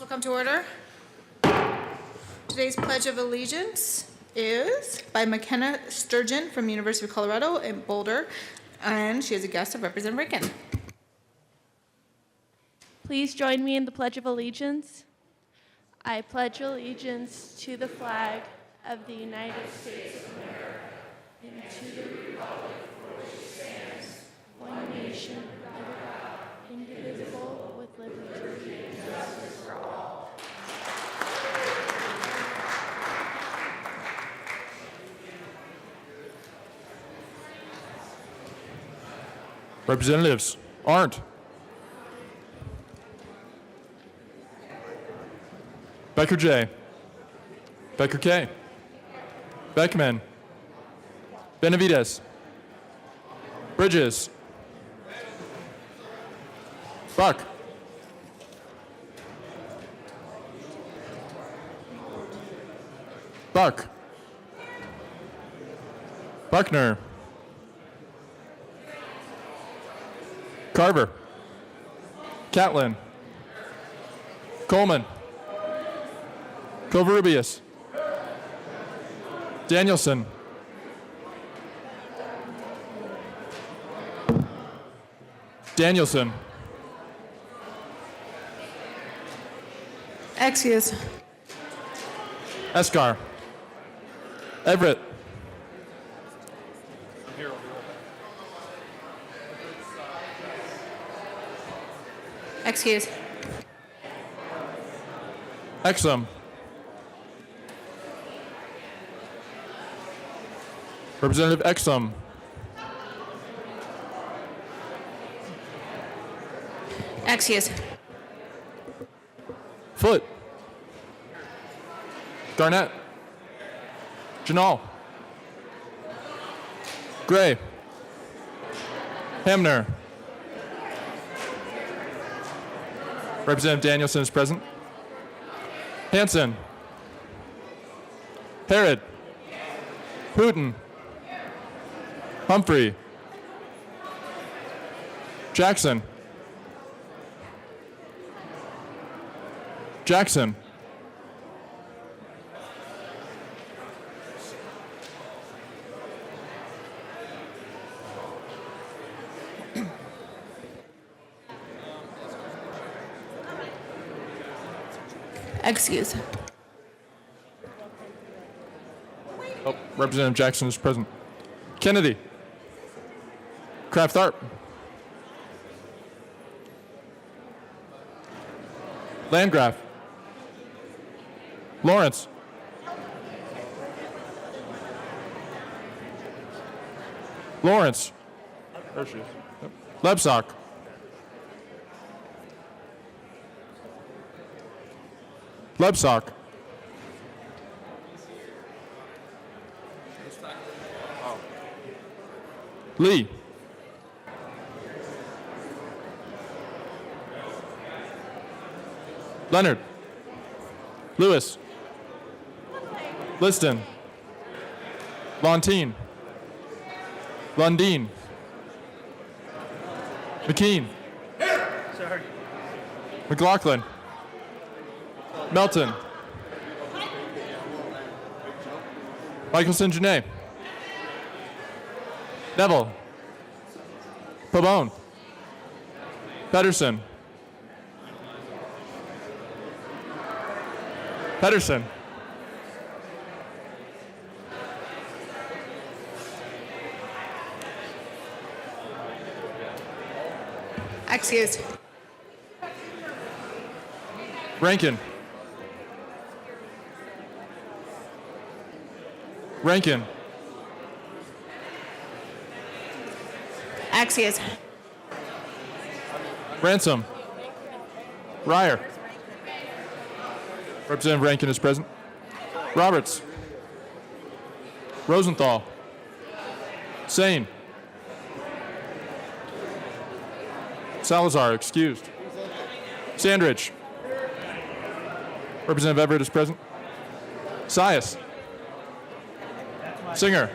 Come to order. Today's Pledge of Allegiance is by McKenna Sturgeon from University of Colorado in Boulder, and she is a guest of Representative Rankin. Please join me in the Pledge of Allegiance. I pledge allegiance to the flag of the United States of America and to the republic for which it stands, one nation, under God, indivisible, with liberty and justice for all. Representatives Arndt, Becker J, Becker K, Beckman, Benavides, Bridges, Buck, Buck, Buckner, Carver, Catlin, Coleman, Covarrubias, Danielson, Danielson, Excuse. Escar, Everett, Excuse. Exum, Representative Exum, Excuse. Foote, Garnett, Janal, Gray, Hamner. Representative Danielson is present. Hanson, Herod, Hooten, Humphrey, Jackson, Jackson, Excuse. Oh, Representative Jackson is present. Kennedy. Kraft Tharp. Landgraf. Lawrence. Lawrence. There she is. Yep. Lebsock. Lebsock. Lee. Leonard. Lewis. Liston. Lontine. Lundeen. McKean. McLaughlin. Melton. Michelson Janae. Neville. Pabon. Pedersen. Pedersen. Excused. Rankin. Rankin. Excused. Ransom. Ryer. Representative Rankin is present. Roberts. Rosenthal. Sane. Salazar, excused. Sandridge. Representative Everett is present. Sias. Singer.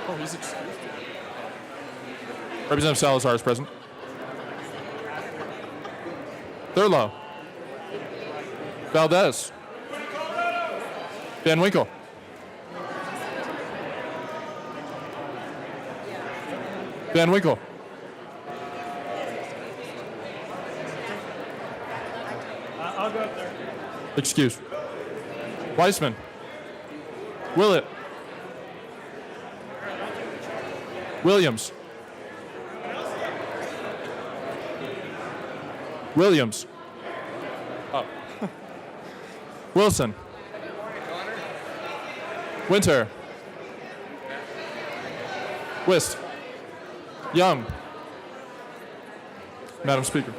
Oh, he's excused. Representative Salazar is present. Thurlow. Valdez. Van Winkle. Van Winkle. I'll go up there. Excuse. Weissman. Willett. Williams. Williams. Oh. Wilson. Winter. Wist. Young. Madam Speaker.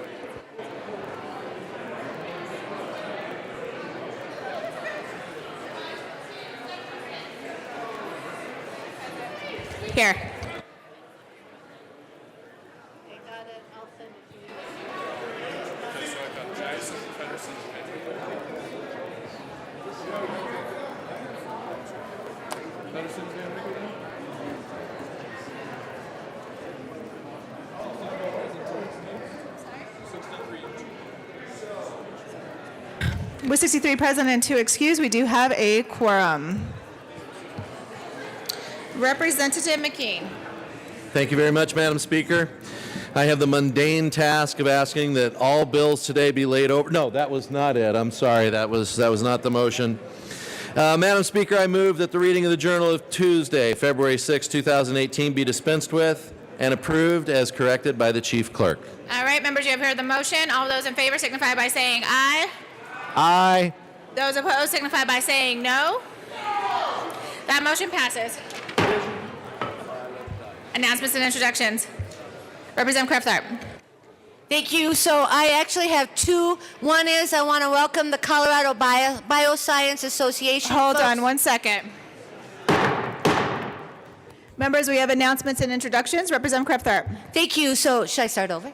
Here. With 63 present and 2 excused, we do have a quorum. Representative McKean. Thank you very much, Madam Speaker. I have the mundane task of asking that all bills today be laid over. No, that was not it. I'm sorry. That was not the motion. Madam Speaker, I move that the reading of the Journal of Tuesday, February 6, 2018, be dispensed with and approved as corrected by the Chief Clerk. All right, members, you have heard the motion. All those in favor signify by saying aye. Aye. Those opposed signify by saying no. That motion passes. Announcements and introductions. Representative Kraft Tharp. Thank you. So I actually have two. One is I want to welcome the Colorado Bioscience Association. Hold folks. on 1 second. Members, we have announcements and introductions. Representative Kraft Tharp. Thank you. So should I start over?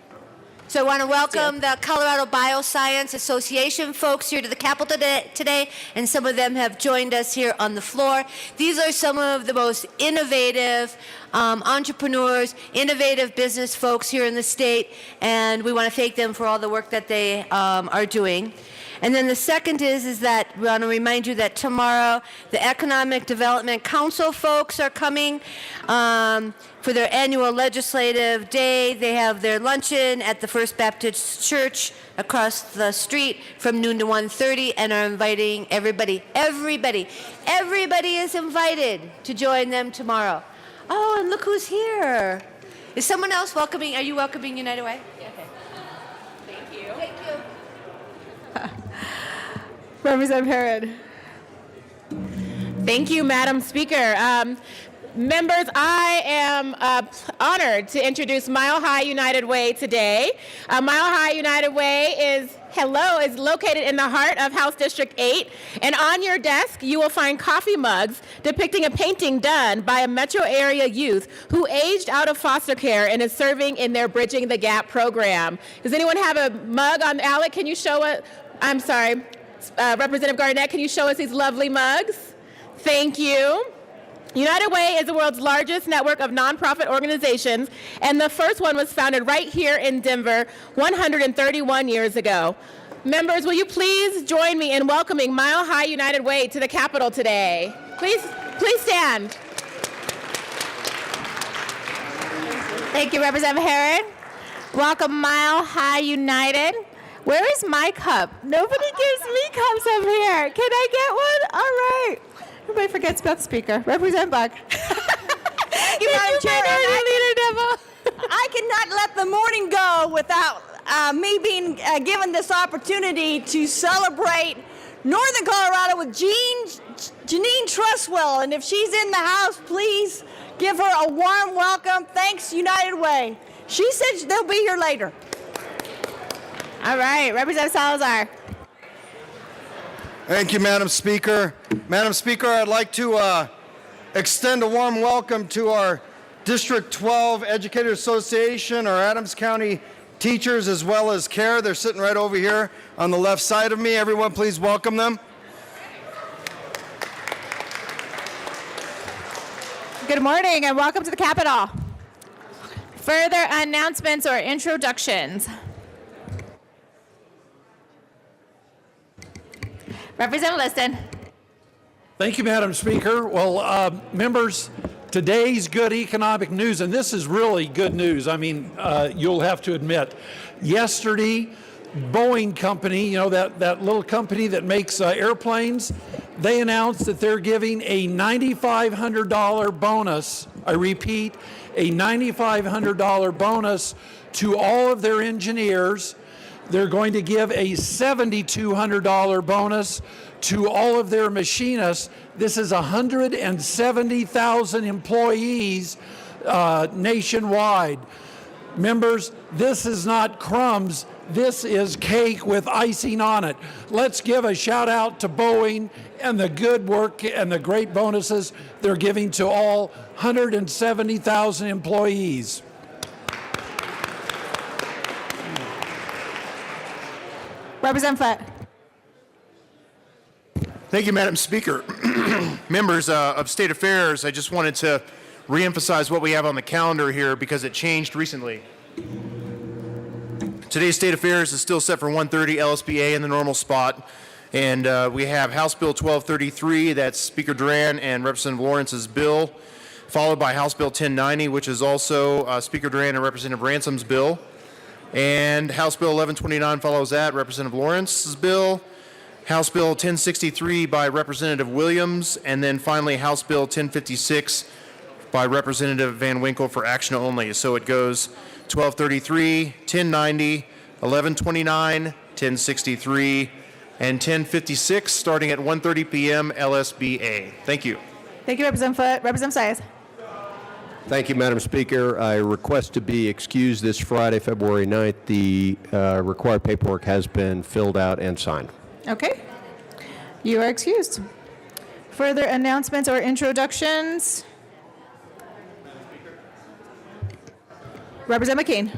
So I want to welcome the Colorado Bioscience Association folks here to the Capitol today, and some of them have joined us here on the floor. These are some of the most innovative entrepreneurs, innovative business folks here in the state, and we want to thank them for all the work that they are doing. And then the second is that we want to remind you that tomorrow the Economic Development Council folks are coming for their annual legislative day. They have their luncheon at the First Baptist Church across the street from noon to 1:30 and are inviting everybody. Everybody is invited to join them tomorrow. Oh, and look who's here. Is someone else welcoming? Are you welcoming United Way? Yeah, okay. Thank you. Thank you. Representative Herod. Thank you, Madam Speaker. Members, I am honored to introduce Mile High United Way today. Mile High United Way is located in the heart of House District 8, and on your desk you will find coffee mugs depicting a painting done by a metro area youth who aged out of foster care and is serving in their Bridging the Gap program. Does anyone have a mug on Alec? Can you show it? I'm sorry, Representative Garnett, can you show us these lovely mugs? Thank you. United Way is the world's largest network of nonprofit organizations, and the first one was founded right here in Denver 131 years ago. Members, will you please join me in welcoming Mile High United Way to the Capitol today? Please stand. Thank you, Representative Herod. Welcome, Mile High United. Where is my cup? Nobody gives me cups up here. Can I get one? All right. Everybody forgets about the speaker. Representative Buck. Thank you, Madam Chair. I cannot let the morning go without me being given this opportunity to celebrate Northern Colorado with Janine Trustwell. And if she's in the house, please give her a warm welcome. Thanks, United Way. She said they'll be here later. All right, Representative Salazar. Thank you, Madam Speaker. Madam Speaker, I'd like to extend a warm welcome to our District 12 Educator Association, our Adams County teachers, as well as CARE. They're sitting right over here on the left side of me. Everyone, please welcome them. Good morning and welcome to the Capitol. Further announcements or introductions? Representative Liston. Thank you, Madam Speaker. Well, members, today's good economic news, and this is really good news. I mean, you'll have to admit, yesterday, Boeing Company, you know, that little company that makes airplanes, they announced that they're giving a $9,500 bonus. I repeat, a $9,500 bonus to all of their engineers. They're going to give a $7,200 bonus to all of their machinists. This is 170,000 employees nationwide. Members, this is not crumbs. This is cake with icing on it. Let's give a shout out to Boeing and the good work and the great bonuses they're giving to all 170,000 employees. Representative Flett. Thank you, Madam Speaker. Members of State Affairs, I just wanted to reemphasize what we have on the calendar here because it changed recently. Today's State Affairs is still set for 1:30 LSBA in the normal spot. And we have House Bill 1233, that's Speaker Duran and Representative Lawrence's bill, followed by House Bill 1090, which is also Speaker Duran and Representative Ransom's bill. And House Bill 1129 follows that, Representative Lawrence's bill. House Bill 1063 by Representative Williams, and then finally House Bill 1056 by Representative Van Winkle for action only. So it goes 1233, 1090, 1129, 1063, and 1056, starting at 1:30 p.m. LSBA. Thank you. Thank you, Representative Flett. Representative Sias. Thank you, Madam Speaker. I request to be excused this Friday, February 9th. The required paperwork has been filled out and signed. Okay. You are excused. Further announcements or introductions? Representative McCain.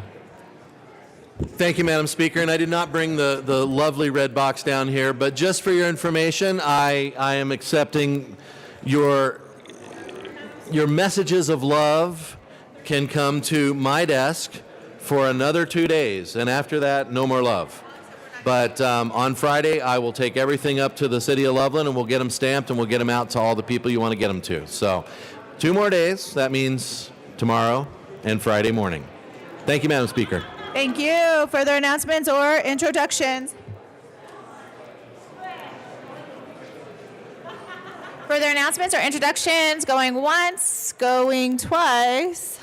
Thank you, Madam Speaker. And I did not bring the lovely red box down here, but just for your information, I am accepting your messages of love can come to my desk for another 2 days. And after that, no more love. But on Friday, I will take everything up to the city of Loveland, and we'll get them stamped, and we'll get them out to all the people you want to get them to. So 2 more days. That means tomorrow and Friday morning. Thank you, Madam Speaker. Thank you. Further announcements or introductions? Further announcements or introductions? Going once, going twice.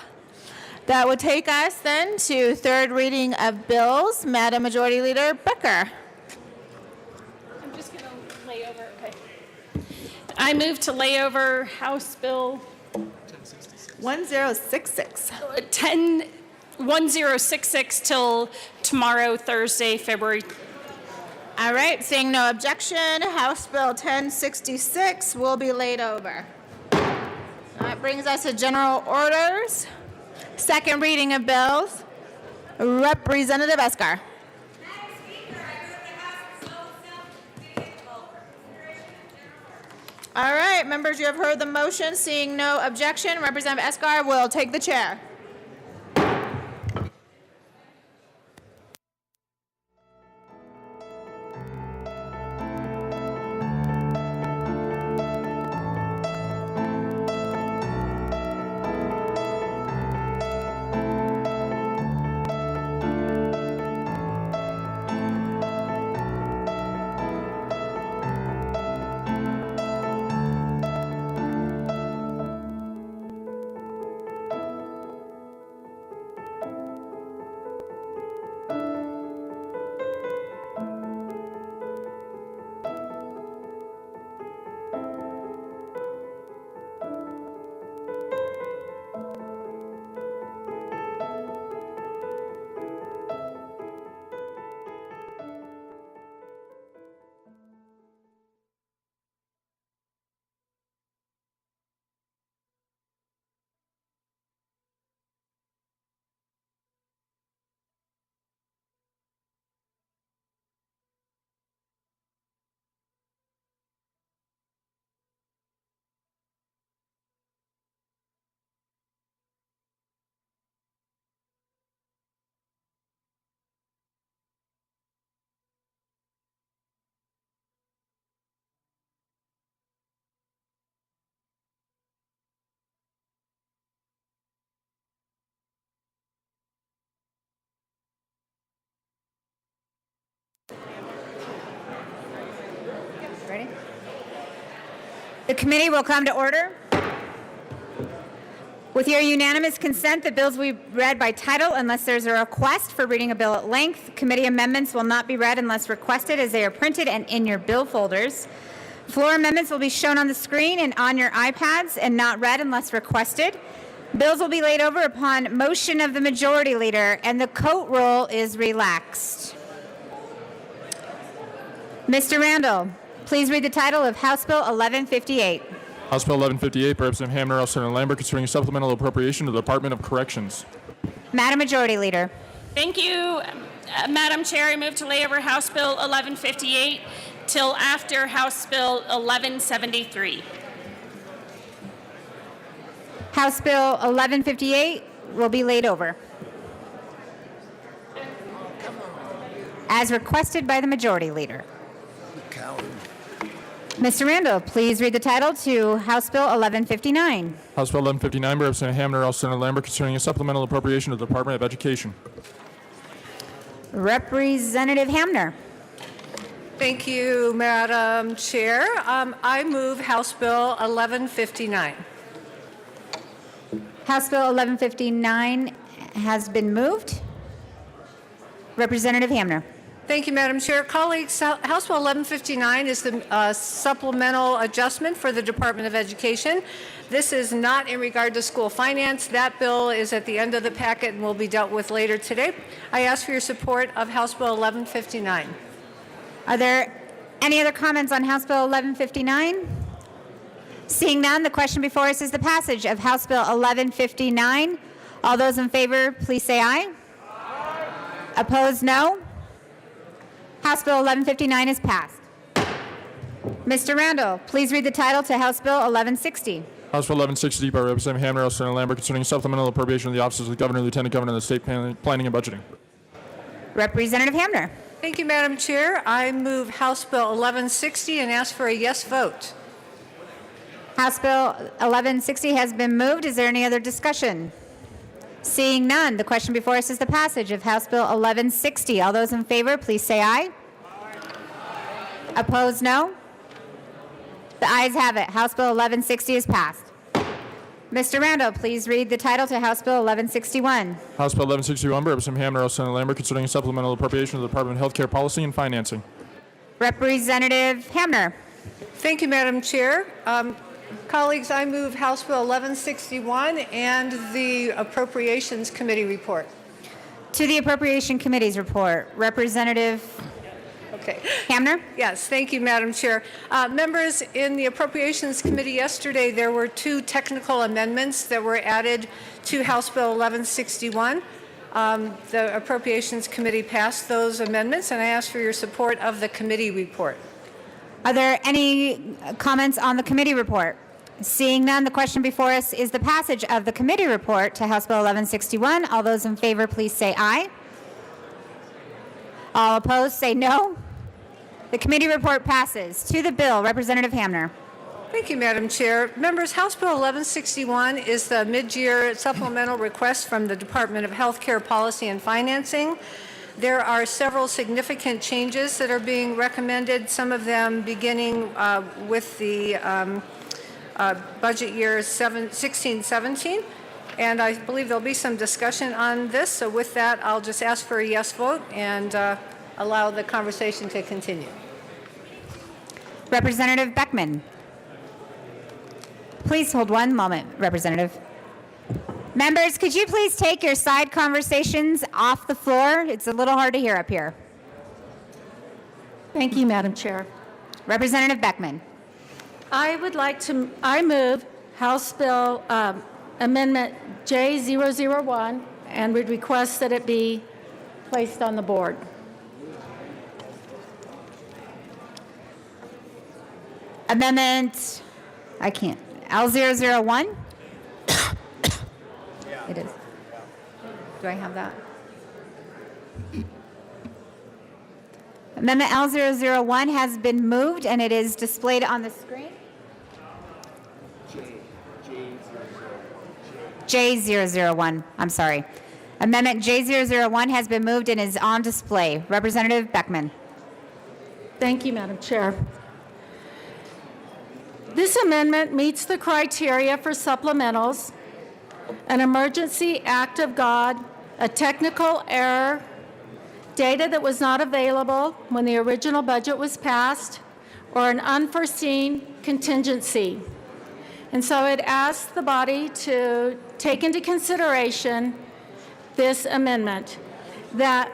That would take us then to third reading of bills. Madam Majority Leader Becker. I'm just going to lay over. Okay. I move to lay over House Bill 1066. 1066 till tomorrow, Thursday, February. All right, seeing no objection, House Bill 1066 will be laid over. That brings us to general orders. Second reading of bills. Representative Eskar. All right, members, you have heard the motion. Seeing no objection, Representative Eskar will take the chair. Ready? The committee will come to order. With your unanimous consent, the bills will be read by title unless there's a request for reading a bill at length. Committee amendments will not be read unless requested, as they are printed and in your bill folders. Floor amendments will be shown on the screen and on your iPads and not read unless requested. Bills will be laid over upon motion of the majority leader, and the coat roll is relaxed. Mr. Randall, please read the title of House Bill 1158. House Bill 1158 by Representative Hamner, Elson, and Lambert concerning a supplemental appropriation to the Department of Corrections. Madam Majority Leader. Thank you, Madam Chair. I move to lay over House Bill 1158 till after House Bill 1173. House Bill 1158 will be laid over. As requested by the Majority Leader. Mr. Randall, please read the title to House Bill 1159. House Bill 1159 by Representative Hamner, Elson, and Lambert concerning a supplemental appropriation to the Department of Education. Representative Hamner. Thank you, Madam Chair. I move House Bill 1159. House Bill 1159 has been moved. Representative Hamner. Thank you, Madam Chair. Colleagues, House Bill 1159 is the supplemental adjustment for the Department of Education. This is not in regard to school finance. That bill is at the end of the packet and will be dealt with later today. I ask for your support of House Bill 1159. Are there any other comments on House Bill 1159? Seeing none, the question before us is the passage of House Bill 1159. All those in favor, please say aye. Aye. Opposed, no. House Bill 1159 is passed. Mr. Randall, please read the title to House Bill 1160. House Bill 1160 by Representative Hamner, Elson, and Lambert concerning a supplemental appropriation of the offices of the Governor, Lieutenant Governor, and the State Planning and Budgeting. Representative Hamner. Thank you, Madam Chair. I move House Bill 1160 and ask for a yes vote. House Bill 1160 has been moved. Is there any other discussion? Seeing none, the question before us is the passage of House Bill 1160. All those in favor, please say aye. Opposed, no. The ayes have it. House Bill 1160 is passed. Mr. Randall, please read the title to House Bill 1161. House Bill 1161 by Representative Hamner, L. Senator Lambert, concerning a supplemental appropriation of the Department of Healthcare Policy and Financing. Representative Hamner. Thank you, Madam Chair. Colleagues, I move House Bill 1161 and the Appropriations Committee report. To the Appropriation Committee's report, Representative Okay. Hamner. Yes, thank you, Madam Chair. Members, in the Appropriations Committee yesterday, there were 2 technical amendments that were added to House Bill 1161. The Appropriations Committee passed those amendments, and I ask for your support of the committee report. Are there any comments on the committee report? Seeing none, the question before us is the passage of the committee report to House Bill 1161. All those in favor, please say aye. All opposed, say no. The committee report passes. To the bill, Representative Hamner. Thank you, Madam Chair. Members, House Bill 1161 is the mid-year supplemental request from the Department of Healthcare Policy and Financing. There are several significant changes that are being recommended, some of them beginning with the budget year 16-17. And I believe there'll be some discussion on this. So with that, I'll just ask for a yes vote and allow the conversation to continue. Representative Beckman. Please hold one moment, Representative. Members, could you please take your side conversations off the floor? It's a little hard to hear up here. Thank you, Madam Chair. Representative Beckman. I move House Bill Amendment J001 and would request that it be placed on the board. Amendment, I can't, L001? It is. Do I have that? Amendment L001 has been moved and it is displayed on the screen. J001, I'm sorry. Amendment J001 has been moved and is on display. Representative Beckman. Thank you, Madam Chair. This amendment meets the criteria for supplementals: an emergency act of God, a technical error, data that was not available when the original budget was passed, or an unforeseen contingency. And so it asks the body to take into consideration this amendment, that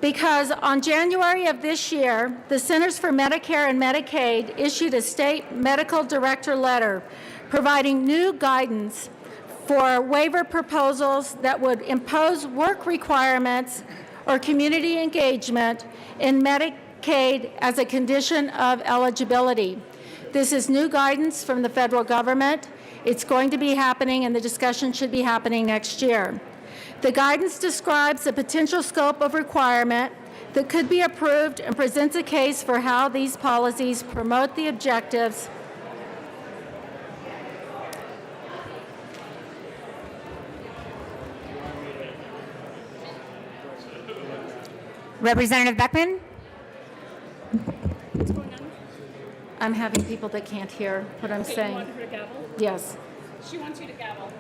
because on January of this year, the Centers for Medicare and Medicaid issued a state medical director letter providing new guidance for waiver proposals that would impose work requirements or community engagement in Medicaid as a condition of eligibility. This is new guidance from the federal government. It's going to be happening, and the discussion should be happening next year. The guidance describes the potential scope of requirement that could be approved and presents a case for how these policies promote the objectives Representative Beckman. I'm having people that can't hear what I'm saying. You want her to gavel? Yes. She wants you to gavel.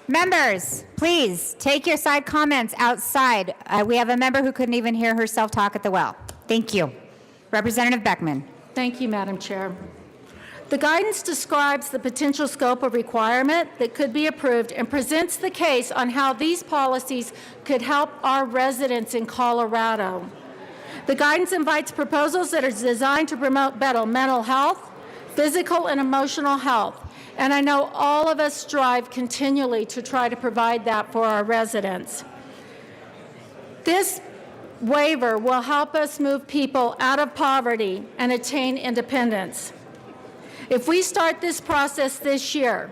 Members, please take your side comments outside. We have a member who couldn't even hear herself talk at the well. Thank you. Representative Beckman. Thank you, Madam Chair. The guidance describes the potential scope of requirement that could be approved and presents the case on how these policies could help our residents in Colorado. The guidance invites proposals that are designed to promote better mental health, physical and emotional health. And I know all of us strive continually to try to provide that for our residents. This waiver will help us move people out of poverty and attain independence. If we start this process this year,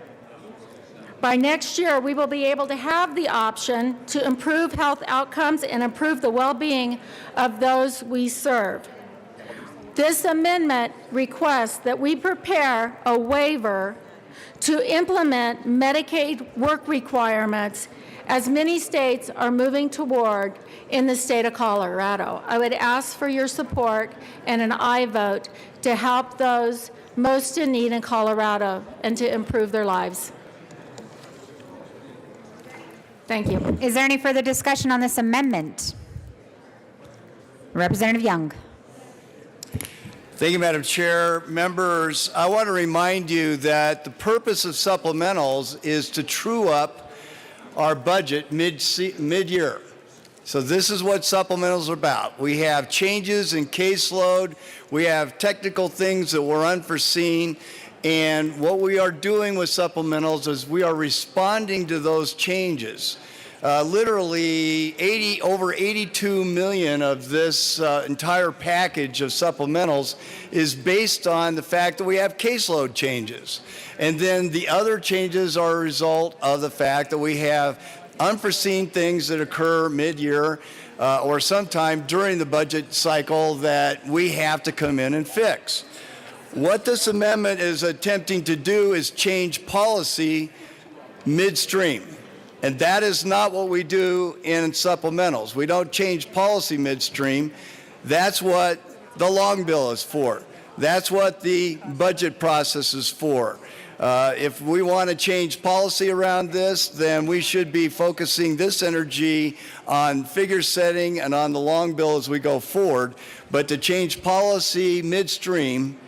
By next year, we will be able to have the option to improve health outcomes and improve the well-being of those we serve. This amendment requests that we prepare a waiver to implement Medicaid work requirements as many states are moving toward in the state of Colorado. I would ask for your support and an aye vote to help those most in need in Colorado and to improve their lives. Thank you. Is there any further discussion on this amendment? Representative Young. Thank you, Madam Chair. Members, I want to remind you that the purpose of supplementals is to true up our budget mid-year. So this is what supplementals are about. We have changes in caseload. We have technical things that were unforeseen. And what we are doing with supplementals is we are responding to those changes. Literally over 82 million of this entire package of supplementals is based on the fact that we have caseload changes. And then the other changes are a result of the fact that we have unforeseen things that occur mid-year or sometime during the budget cycle that we have to come in and fix. What this amendment is attempting to do is change policy midstream. And that is not what we do in supplementals. We don't change policy midstream. That's what the long bill is for. That's what the budget process is for. If we want to change policy around this, then we should be focusing this energy on figure setting and on the long bill as we go forward. But to change policy midstream,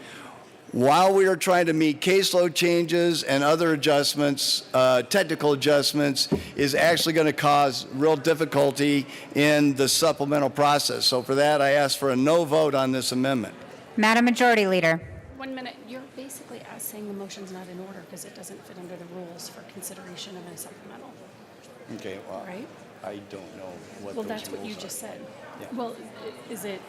while we are trying to meet caseload changes and other adjustments, technical adjustments, is actually going to cause real difficulty in the supplemental process. So for that, I ask for a no vote on this amendment. Madam Majority Leader. 1 minute. You're basically saying the motion's not in order because it doesn't fit under the rules for consideration of a supplemental. Okay, well, right? I don't know what Well, those that's what rules you are. just said. Yeah. Well, is it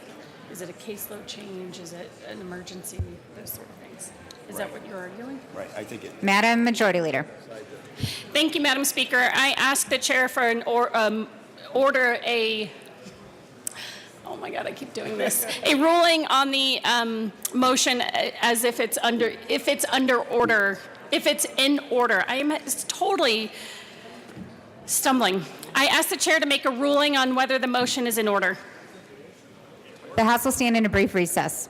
a caseload change? Is it an emergency? Those sort of things. Is that what you're arguing? Right, I think it. Madam Majority Leader. Thank you, Madam Speaker. I ask the chair for an order a. Oh my God, I keep doing this. A ruling on the motion as if it's under order, if it's in order. I am totally stumbling. I ask the chair to make a ruling on whether the motion is in order. The House will stand in a brief recess.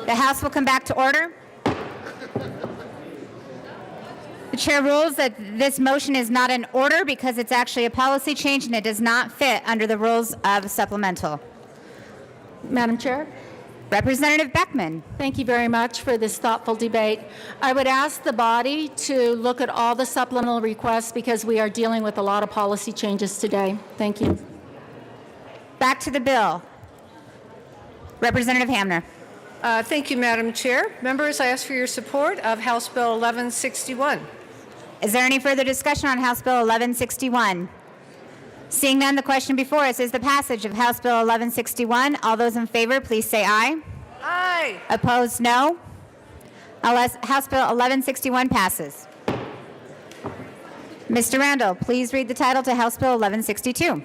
The House will come back to order. The chair rules that this motion is not in order because it's actually a policy change and it does not fit under the rules of supplemental. Madam Chair? Representative Beckman. Thank you very much for this thoughtful debate. I would ask the body to look at all the supplemental requests because we are dealing with a lot of policy changes today. Thank you. Back to the bill. Representative Hamner. Thank you, Madam Chair. Members, I ask for your support of House Bill 1161. Is there any further discussion on House Bill 1161? Seeing none, the question before us is the passage of House Bill 1161. All those in favor, please say aye. Aye. Opposed, no. House Bill 1161 passes. Mr. Randall, please read the title to House Bill 1162.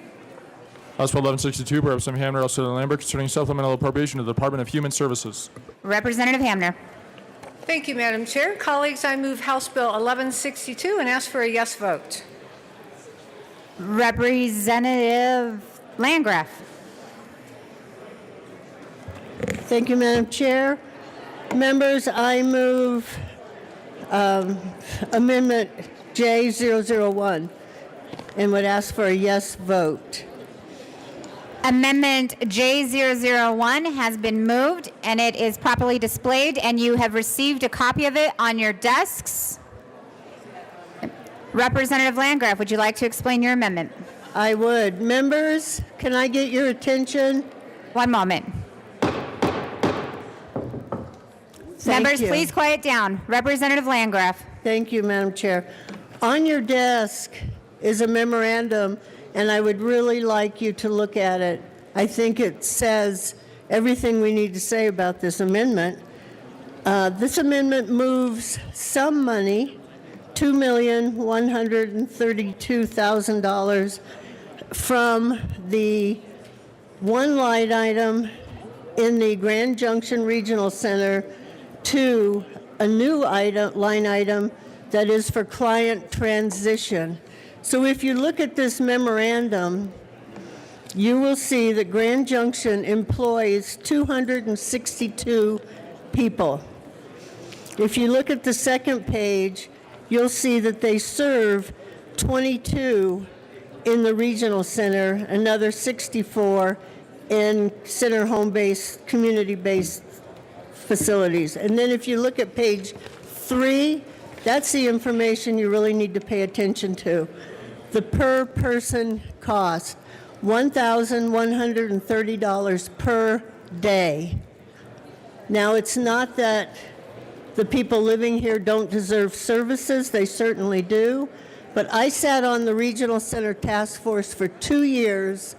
House Bill 1162 by Representative Hamner, L. Southern Lambert, concerning supplemental appropriation to the Department of Human Services. Representative Hamner. Thank you, Madam Chair. Colleagues, I move House Bill 1162 and ask for a yes vote. Representative Landgraf. Thank you, Madam Chair. Members, I move Amendment J001 and would ask for a yes vote. Amendment J001 has been moved and it is properly displayed, and you have received a copy of it on your desks. Representative Landgraf, would you like to explain your amendment? I would. Members, can I get your attention? One moment. Members, you. please quiet down. Representative Landgraf. Thank you, Madam Chair. On your desk is a memorandum, and I would really like you to look at it. I think it says everything we need to say about this amendment. This amendment moves some money, $2,132,000, from the one line item in the Grand Junction Regional Center to a new line item that is for client transition. So if you look at this memorandum, you will see that Grand Junction employs 262 people. If you look at the second page, you'll see that they serve 22 in the regional center, another 64 in center home-based, community-based facilities. And then if you look at page 3, that's the information you really need to pay attention to. The per person cost, $1,130 per day. Now, it's not that the people living here don't deserve services, they certainly do, but I sat on the Regional Center Task Force for 2 years.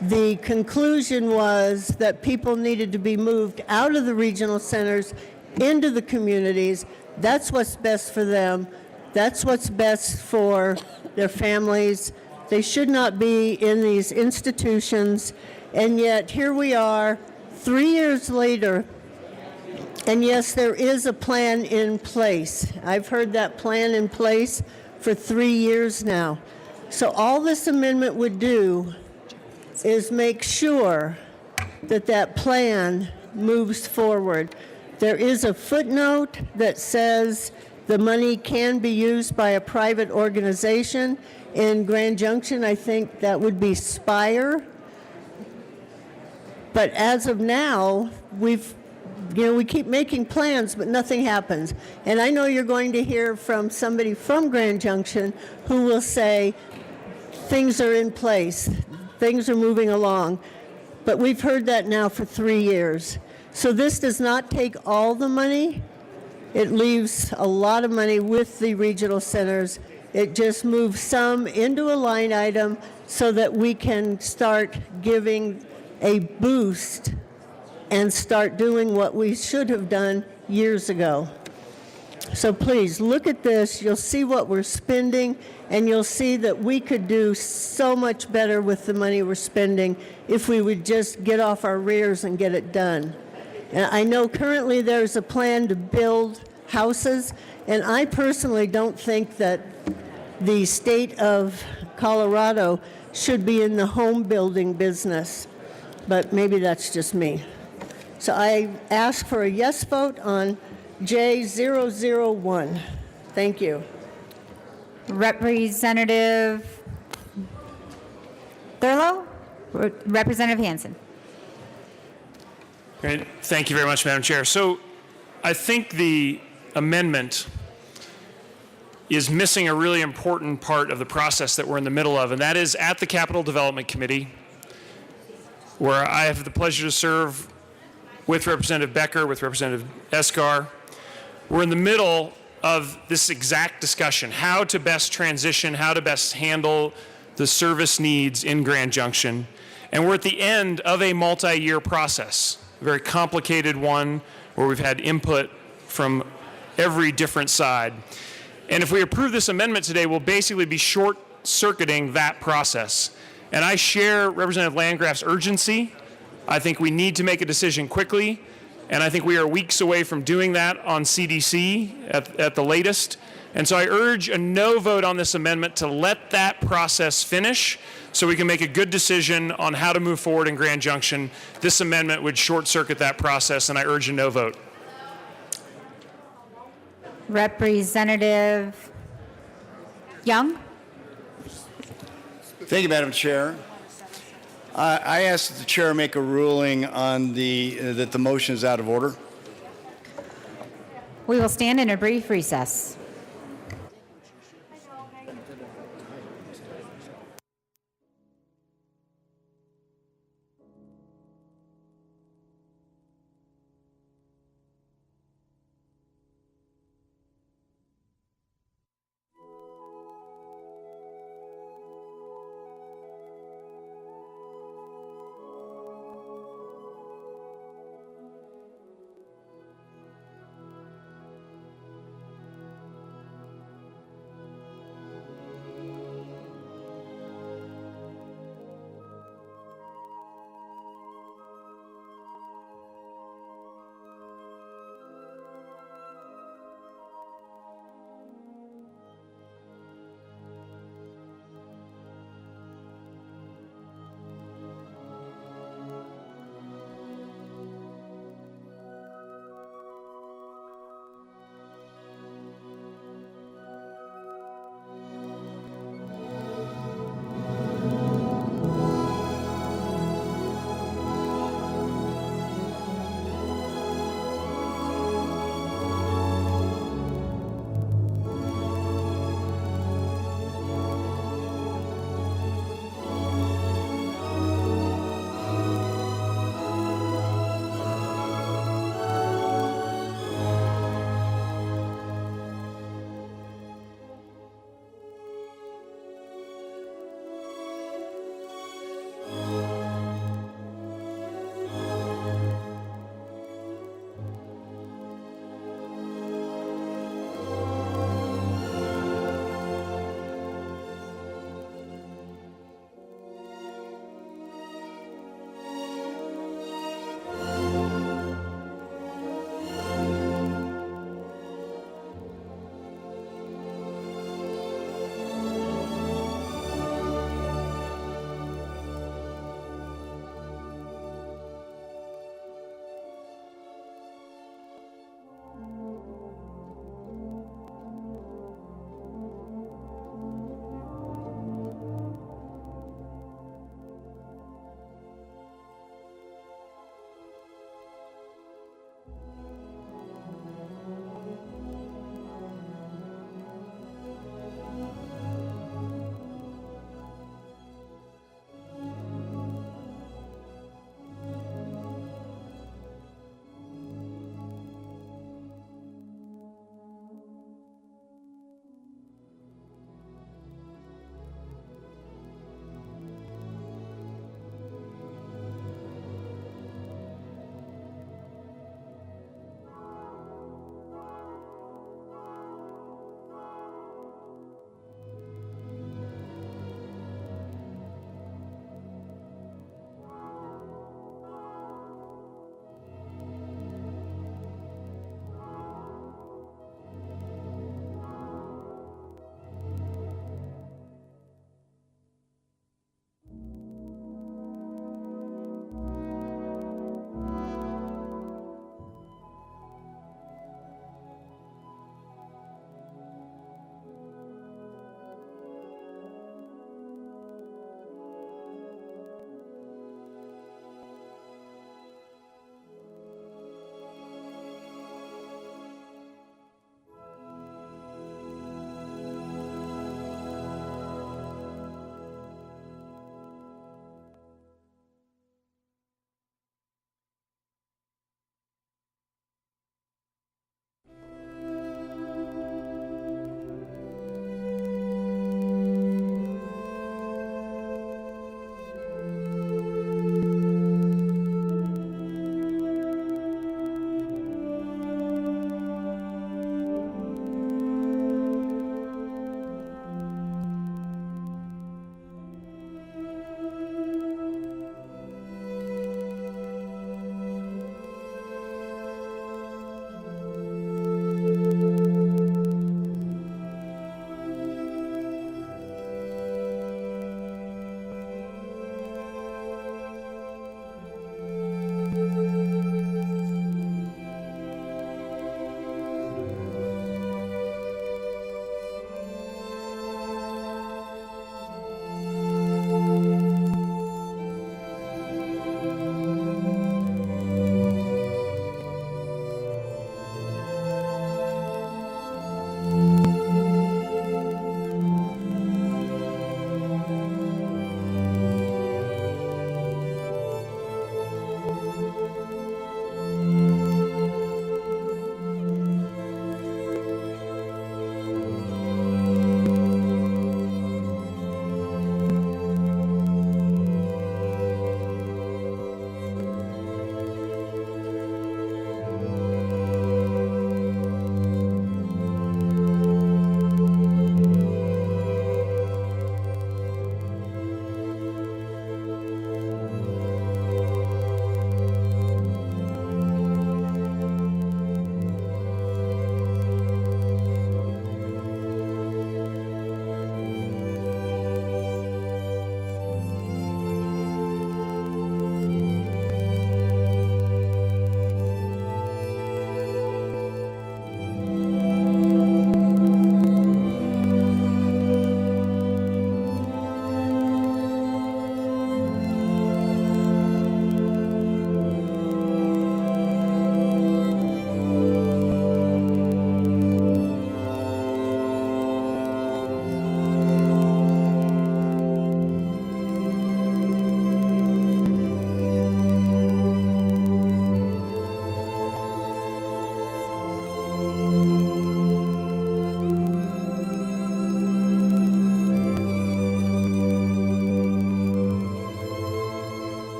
The conclusion was that people needed to be moved out of the regional centers into the communities. That's what's best for them. That's what's best for their families. They should not be in these institutions. And yet here we are 3 years later, and yes, there is a plan in place. I've heard that plan in place for 3 years now. So all this amendment would do is make sure that that plan moves forward. There is a footnote that says the money can be used by a private organization. In Grand Junction, I think that would be Spire. But as of now, we keep making plans, but nothing happens. And I know you're going to hear from somebody from Grand Junction who will say, things are in place, things are moving along. But we've heard that now for 3 years. So this does not take all the money. It leaves a lot of money with the regional centers. It just moves some into a line item so that we can start giving a boost and start doing what we should have done years ago. So please look at this. You'll see what we're spending, and you'll see that we could do so much better with the money we're spending if we would just get off our rears and get it done. And I know currently there's a plan to build houses, and I personally don't think that the state of Colorado should be in the home building business, but maybe that's just me. So I ask for a yes vote on J001. Thank you. Representative Thurlow? Representative Hansen. Great. Thank you very much, Madam Chair. So I think the amendment is missing a really important part of the process that we're in the middle of, and that is at the Capital Development Committee, where I have the pleasure to serve with Representative Becker, with Representative Escar. We're in the middle of this exact discussion, how to best transition, how to best handle the service needs in Grand Junction. And we're at the end of a multi-year process, a very complicated one where we've had input from every different side. And if we approve this amendment today, we'll basically be short-circuiting that process. And I share Representative Landgraf's urgency. I think we need to make a decision quickly, and I think we are weeks away from doing that on CDC at the latest. And so I urge a no vote on this amendment to let that process finish so we can make a good decision on how to move forward in Grand Junction. This amendment would short circuit that process, and I urge a no vote. Representative Young? Thank you, Madam Chair. I ask that the chair make a ruling on that the motion is out of order. We will stand in a brief recess.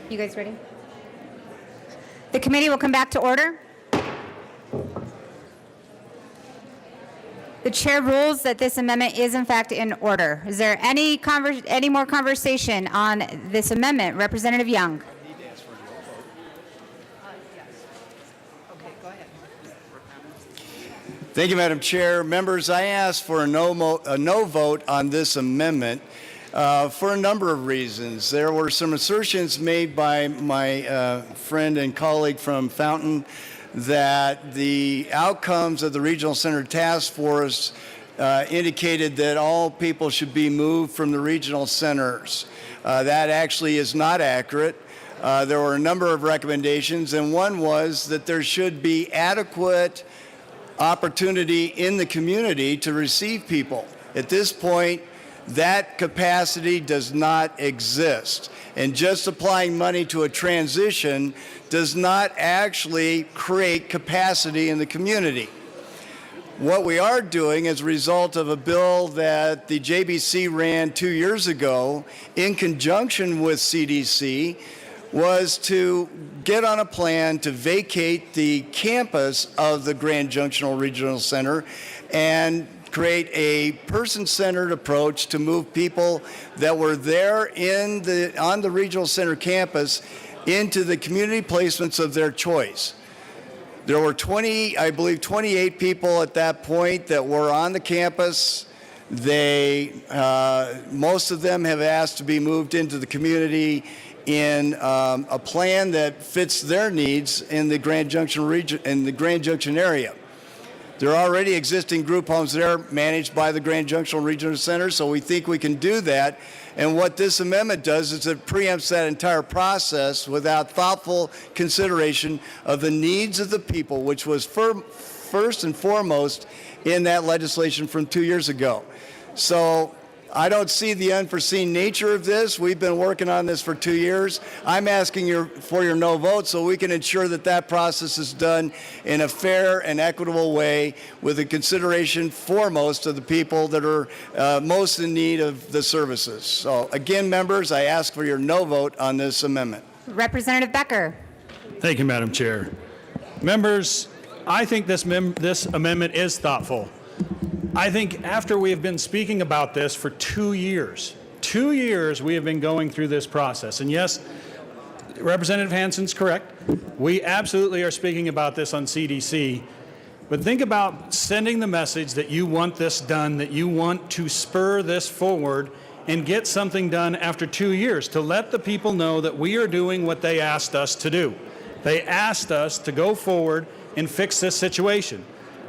You guys ready? The committee will come back to order. The chair rules that this amendment is in fact in order. Is there any more conversation on this amendment? Representative Young. Thank you, Madam Chair. Members, I ask for a no vote on this amendment for a number of reasons. There were some assertions made by my friend and colleague from Fountain that the outcomes of the Regional Center Task Force indicated that all people should be moved from the regional centers. That actually is not accurate. There were a number of recommendations, and one was that there should be adequate opportunity in the community to receive people. At this point, that capacity does not exist. And just applying money to a transition does not actually create capacity in the community. What we are doing as a result of a bill that the JBC ran 2 years ago in conjunction with CDC was to get on a plan to vacate the campus of the Grand Junction Regional Center and create a person-centered approach to move people that were there on the Regional Center campus into the community placements of their choice. There were 28 people at that point that were on the campus. Most of them have asked to be moved into the community in a plan that fits their needs in the Grand Junction region, in the Grand Junction area. There are already existing group homes there managed by the Grand Junction Regional Center, so we think we can do that. And what this amendment does is it preempts that entire process without thoughtful consideration of the needs of the people, which was first and foremost in that legislation from 2 years ago. So I don't see the unforeseen nature of this. We've been working on this for 2 years. I'm asking for your no vote so we can ensure that that process is done in a fair and equitable way with a consideration foremost of the people that are most in need of the services. So again, members, I ask for your no vote on this amendment. Representative Becker. Thank you, Madam Chair. Members, I think this amendment is thoughtful. I think after we have been speaking about this for 2 years we have been going through this process. And yes, Representative Hansen's correct. We absolutely are speaking about this on CDC. But think about sending the message that you want this done, that you want to spur this forward and get something done after 2 years, to let the people know that we are doing what they asked us to do. They asked us to go forward and fix this situation.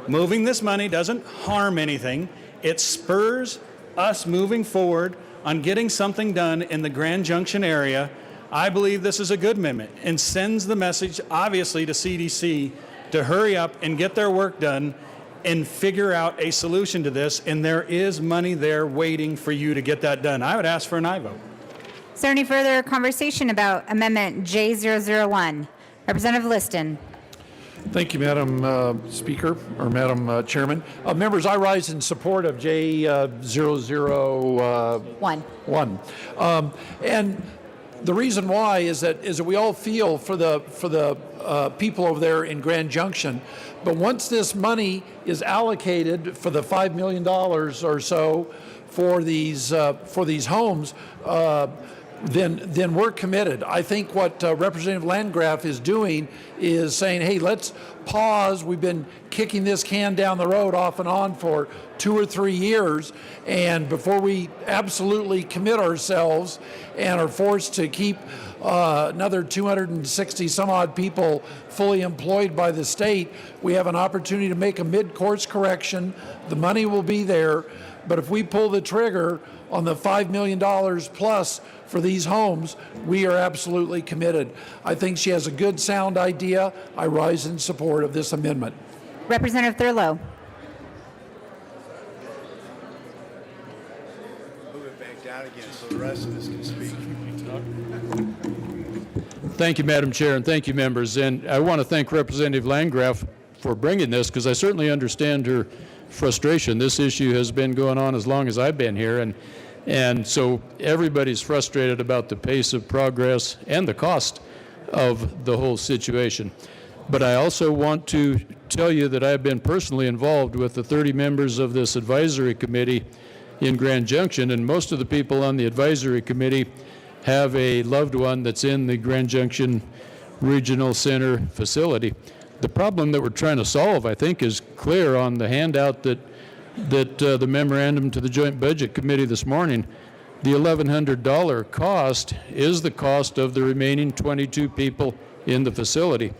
Moving this money doesn't harm anything. It spurs us moving forward on getting something done in the Grand Junction area. I believe this is a good amendment and sends the message, obviously, to CDC to hurry up and get their work done and figure out a solution to this. And there is money there waiting for you to get that done. I would ask for an aye vote. Is there any further conversation about Amendment J001? Representative Liston. Thank you, Madam Speaker, or Madam Chairman. Members, I rise in support of J001. And the reason why is that we all feel for the people over there in Grand Junction. But once this money is allocated for the $5 million or so for these homes, then we're committed. I think what Representative Landgraf is doing is saying, hey, let's pause. We've been kicking this can down the road off and on for 2 or 3 years, and before we absolutely commit ourselves and are forced to keep another 260 some odd people fully employed by the state, we have an opportunity to make a mid-course correction. The money will be there, but if we pull the trigger on the $5 million plus for these homes, we are absolutely committed. I think she has a good, sound idea. I rise in support of this amendment. Representative Thurlow. Move it back down again so the rest of us can speak. Thank you, Madam Chair, and thank you, members. And I want to thank Representative Landgraf for bringing this, because I certainly understand her frustration. This issue has been going on as long as I've been here, and And so everybody's frustrated about the pace of progress and the cost of the whole situation. But I also want to tell you that I've been personally involved with the 30 members of this advisory committee in Grand Junction, and most of the people on the advisory committee have a loved one that's in the Grand Junction Regional Center facility. The problem that we're trying to solve, I think, is clear on the handout that the memorandum to the Joint Budget Committee this morning. The $1,100 cost is the cost of the remaining 22 people in the facility.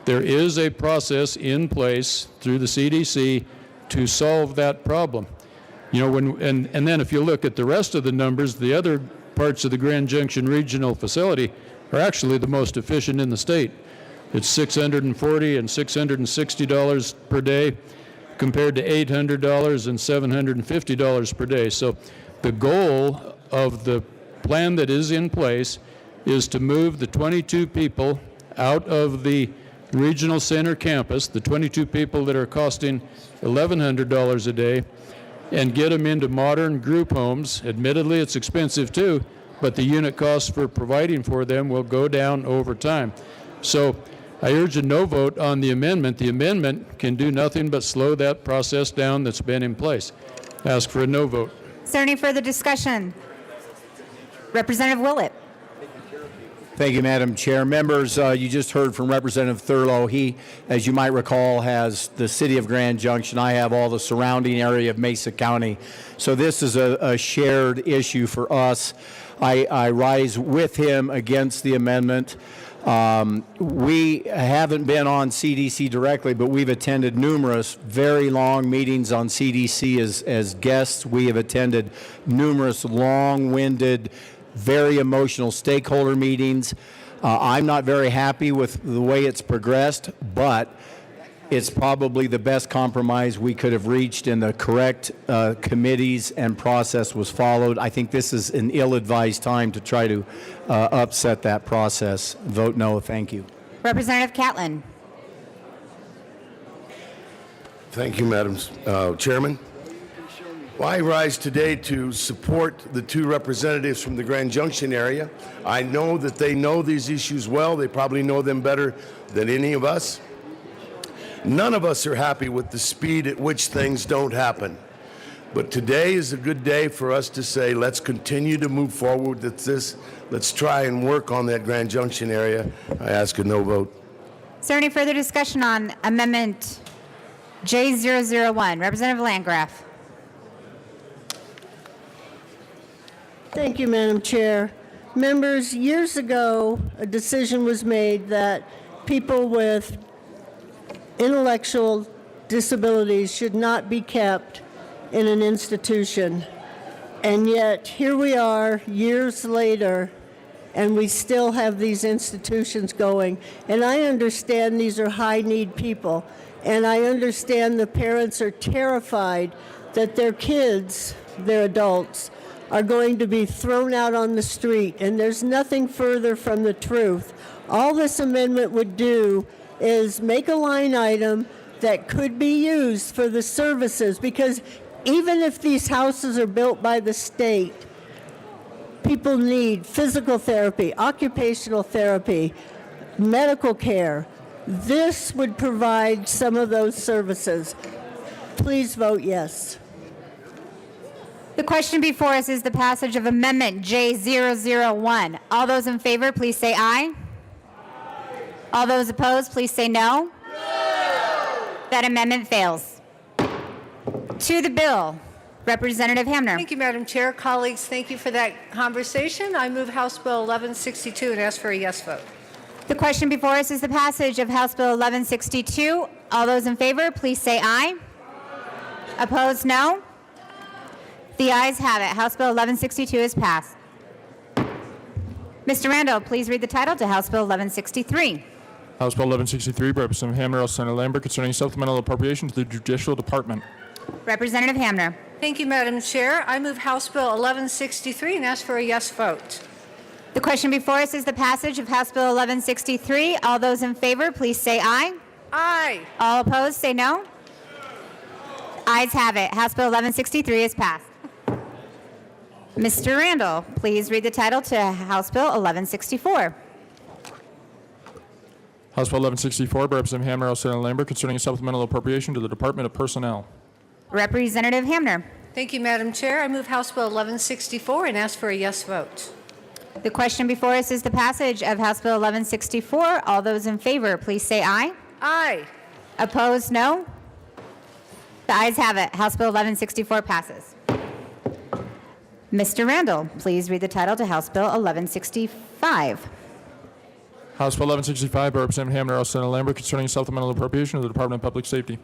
There is a process in place through the CDC to solve that problem. You know, and then if you look at the rest of the numbers, the other parts of the Grand Junction Regional Facility are actually the most efficient in the state. It's $640 and $660 per day compared to $800 and $750 per day. So the goal of the plan that is in place is to move the 22 people out of the regional center campus, the 22 people that are costing $1,100 a day, and get them into modern group homes. Admittedly, it's expensive too, but the unit cost for providing for them will go down over time. So I urge a no vote on the amendment. The amendment can do nothing but slow that process down that's been in place. Ask for a no vote. Is there any further discussion? Representative Willett. Thank you, Madam Chair. Members, you just heard from Representative Thurlow. He, as you might recall, has the city of Grand Junction. I have all the surrounding area of Mesa County. So this is a shared issue for us. I rise with him against the amendment. We haven't been on CDC directly, but we've attended numerous very long meetings on CDC as guests. We have attended numerous long-winded, very emotional stakeholder meetings. I'm not very happy with the way it's progressed, but it's probably the best compromise we could have reached, and the correct committees and process was followed. I think this is an ill-advised time to try to upset that process. Vote no. Thank you. Representative Catlin. Thank you, Madam Chairman. Well, I rise today to support the two representatives from the Grand Junction area. I know that they know these issues well. They probably know them better than any of us. None of us are happy with the speed at which things don't happen. But today is a good day for us to say, let's continue to move forward with this. Let's try and work on that Grand Junction area. I ask a no vote. Is there any further discussion on Amendment J001? Representative Landgraf. Thank you, Madam Chair. Members, years ago, a decision was made that people with intellectual disabilities should not be kept in an institution. And yet, here we are years later, and we still have these institutions going. And I understand these are high-need people, and I understand the parents are terrified that their kids, their adults, are going to be thrown out on the street, and there's nothing further from the truth. All this amendment would do is make a line item that could be used for the services, because even if these houses are built by the state, people need physical therapy, occupational therapy, medical care. This would provide some of those services. Please vote yes. The question before us is the passage of Amendment J001. All those in favor, please say aye. All those opposed, please say no. That amendment fails. To the bill, Representative Hamner. Thank you, Madam Chair. Colleagues, thank you for that conversation. I move House Bill 1162 and ask for a yes vote. The question before us is the passage of House Bill 1162. All those in favor, please say aye. Opposed, no. The ayes have it. House Bill 1162 is passed. Mr. Randall, please read the title to House Bill 1163. House Bill 1163 by Representative Hamner, L. Senator Lambert, concerning supplemental appropriation to the Judicial Department. Representative Hamner. Thank you, Madam Chair. I move House Bill 1163 and ask for a yes vote. The question before us is the passage of House Bill 1163. All those in favor, please say aye. Aye. All opposed, say no. Ayes have it. House Bill 1163 is passed. Mr. Randall, please read the title to House Bill 1164. House Bill 1164 by Representative Hamner, Al Senator Lambert, concerning a supplemental appropriation to the Department of Personnel. Representative Hamner. Thank you, Madam Chair. I move House Bill 1164 and ask for a yes vote. The question before us is the passage of House Bill 1164. All those in favor, please say aye. Aye. Opposed, no. The ayes have it. House Bill 1164 passes. Mr. Randall, please read the title to House Bill 1165. House Bill 1165 by Representative Hamner, Al Senator Lambert, concerning a supplemental appropriation to the Department of Public Safety.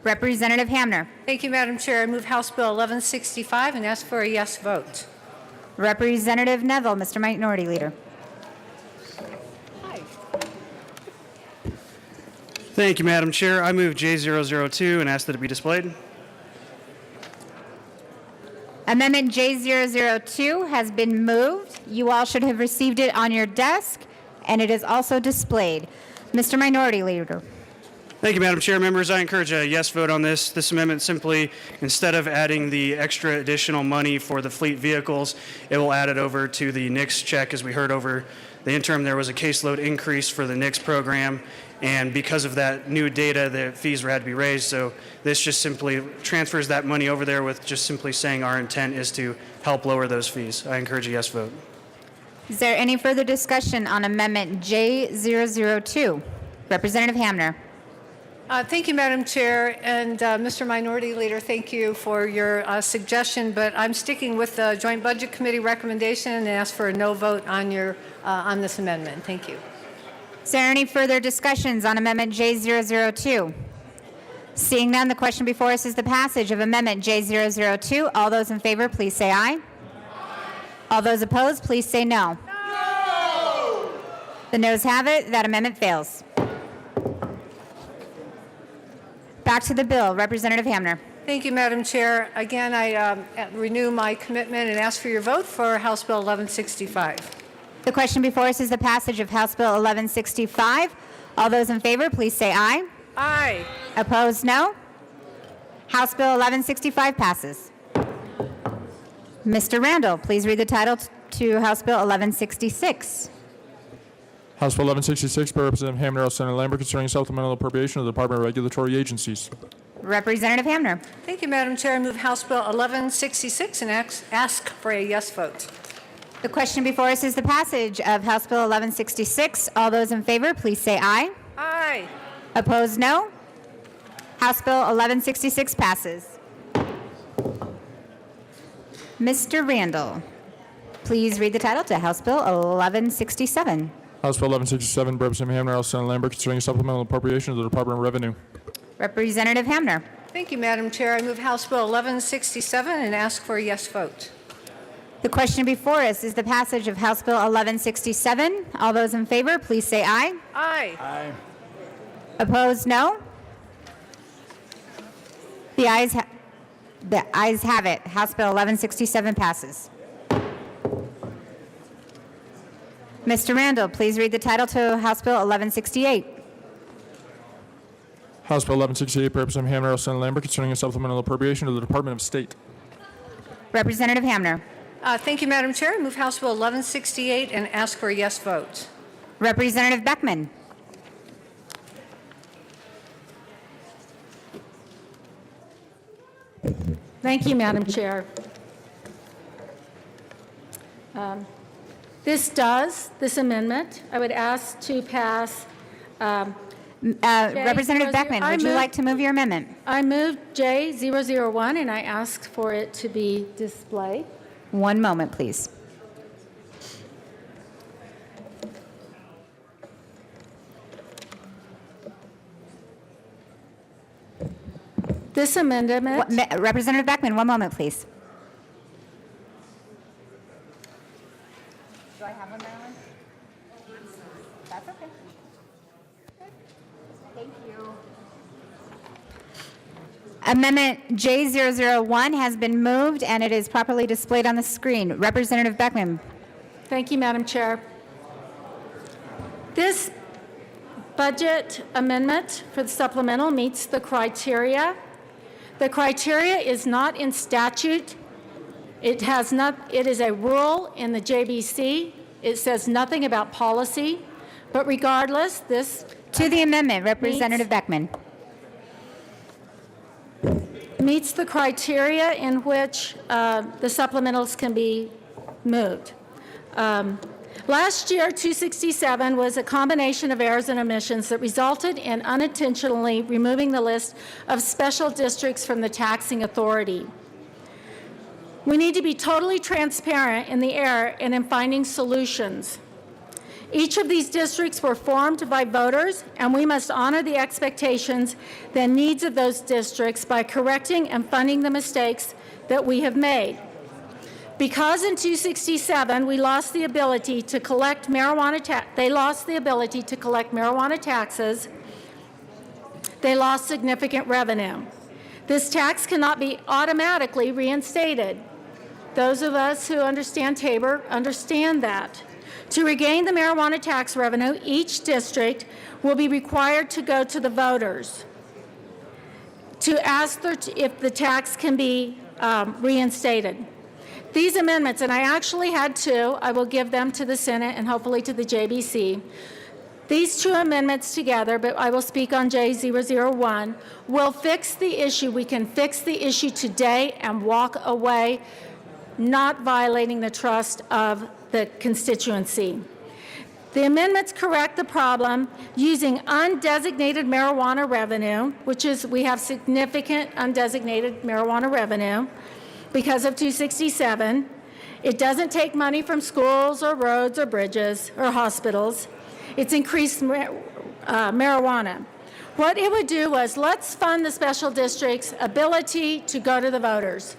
Representative Hamner. Thank you, Madam Chair. I move House Bill 1165 and ask for a yes vote. Representative Neville, Mr. Minority Leader. Thank you, Madam Chair. I move J002 and ask that it be displayed. Amendment J002 has been moved. You all should have received it on your desk, and it is also displayed. Mr. Minority Leader. Thank you, Madam Chair. Members, I encourage a yes vote on this. This amendment simply, instead of adding the extra additional money for the fleet vehicles, it will add it over to the NICS check. As we heard over the interim, there was a caseload increase for the NICS program, and because of that new data, the fees had to be raised. So this just simply transfers that money over there with just simply saying our intent is to help lower those fees. I encourage a yes vote. Is there any further discussion on Amendment J002? Representative Hamner. Thank you, Madam Chair, and Mr. Minority Leader, thank you for your suggestion, but I'm sticking with the Joint Budget Committee recommendation and ask for a no vote on on this amendment. Thank you. Is there any further discussions on Amendment J002? Seeing none, the question before us is the passage of Amendment J002. All those in favor, please say aye. All those opposed, please say no. No! The noes have it. That amendment fails. Back to the bill. Representative Hamner. Thank you, Madam Chair. Again, I renew my commitment and ask for your vote for House Bill 1165. The question before us is the passage of House Bill 1165. All those in favor, please say aye. Aye. Opposed, no. House Bill 1165 passes. Mr. Randall, please read the title to House Bill 1166. House Bill 1166 by Representative Hamner, Al Senator Lambert, concerning supplemental appropriation of the Department of Regulatory Agencies. Representative Hamner. Thank you, Madam Chair. I move House Bill 1166 and ask for a yes vote. The question before us is the passage of House Bill 1166. All those in favor, please say aye. Aye. Opposed, no. House Bill 1166 passes. Mr. Randall, please read the title to House Bill 1167. House Bill 1167 by Representative Hamner, Al Senator Lambert, concerning a supplemental appropriation of the Department of Revenue. Representative Hamner. Thank you, Madam Chair. I move House Bill 1167 and ask for a yes vote. The question before us is the passage of House Bill 1167. All those in favor, please say aye. Aye. Aye. Opposed, no. The ayes have it. House Bill 1167 passes. Mr. Randall, please read the title to House Bill 1168. House Bill 1168 by Representative Hamner, Al Senator Lambert, concerning a supplemental appropriation to the Department of State. Representative Hamner. Thank you, Madam Chair. I move House Bill 1168 and ask for a yes vote. Representative Beckman. Thank you, Madam Chair. This amendment, I would ask to pass. Representative Beckman, would you like to move your amendment? I move J001 and I ask for it to be displayed. One moment, please. This amendment. Representative Beckman, one moment, please. Do I have a Marilyn? That's okay. Thank you. Amendment J001 has been moved and it is properly displayed on the screen. Representative Beckman. Thank you, Madam Chair. This budget amendment for the supplemental meets the criteria. The criteria is not in statute. It is a rule in the JBC. It says nothing about policy, but regardless, this To the amendment, Representative Beckman. meets the criteria in which the supplementals can be moved. Last year, 267 was a combination of errors and omissions that resulted in unintentionally removing the list of special districts from the taxing authority. We need to be totally transparent in the error and in finding solutions. Each of these districts were formed by voters, and we must honor the expectations, the needs of those districts by correcting and funding the mistakes that we have made. Because in 267 we lost the ability to collect marijuana taxes, they lost significant revenue. This tax cannot be automatically reinstated. Those of us who understand Tabor understand that. To regain the marijuana tax revenue, each district will be required to go to the voters to ask if the tax can be reinstated. These amendments, and I actually had two, I will give them to the Senate and hopefully to the JBC. These two amendments together, but I will speak on J001, will fix the issue. We can fix the issue today and walk away, not violating the trust of the constituency. The amendments correct the problem using undesignated marijuana revenue, which is, we have significant undesignated marijuana revenue because of 267. It doesn't take money from schools or roads or bridges or hospitals. It's increased marijuana. What it would do was, let's fund the special districts' ability to go to the voters,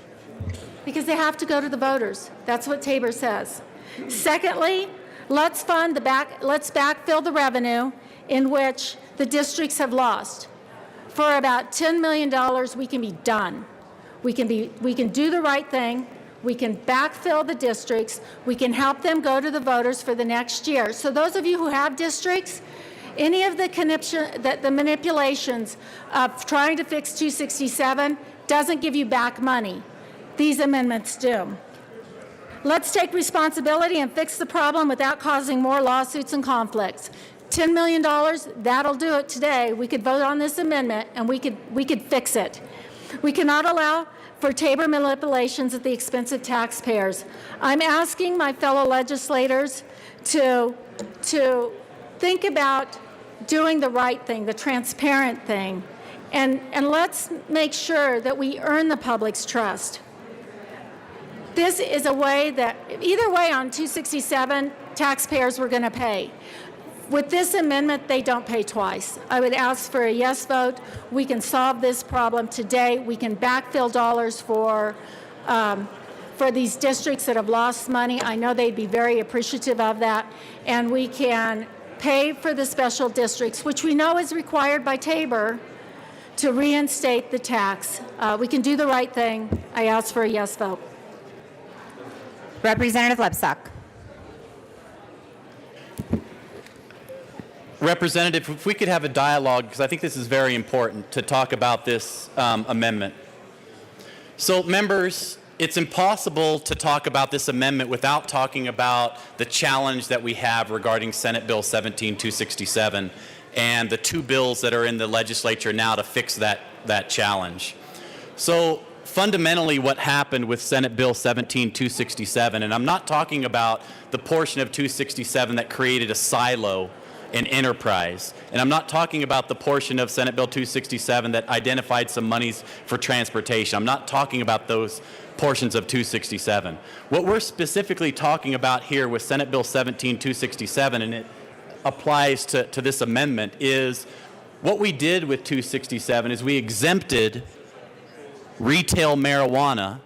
because they have to go to the voters. That's what Tabor says. Secondly, let's backfill the revenue in which the districts have lost. For about $10 million, we can be done. We can do the right thing. We can backfill the districts. We can help them go to the voters for the next year. So those of you who have districts, any of the manipulations of trying to fix 267 doesn't give you back money. These amendments do. Let's take responsibility and fix the problem without causing more lawsuits and conflicts. $10 million, that'll do it today. We could vote on this amendment and we could fix it. We cannot allow for Tabor manipulations at the expense of taxpayers. I'm asking my fellow legislators to think about doing the right thing, the transparent thing, and let's make sure that we earn the public's trust. This is a way that, either way on 267, taxpayers were going to pay. With this amendment, they don't pay twice. I would ask for a yes vote. We can solve this problem today. We can backfill dollars for these districts that have lost money. I know they'd be very appreciative of that. And we can pay for the special districts, which we know is required by Tabor, to reinstate the tax. We can do the right thing. I ask for a yes vote. Representative Lepsak. Representative, if we could have a dialogue, because I think this is very important to talk about this amendment. So, members, it's impossible to talk about this amendment without talking about the challenge that we have regarding Senate Bill 17-267 and the two bills that are in the legislature now to fix that challenge. So, fundamentally, what happened with Senate Bill 17-267, and I'm not talking about the portion of 267 that created a silo in enterprise, and I'm not talking about the portion of Senate Bill 267 that identified some monies for transportation. I'm not talking about those portions of 267. What we're specifically talking about here with Senate Bill 17-267, and it applies to this amendment, is what we did with 267 is we exempted retail marijuana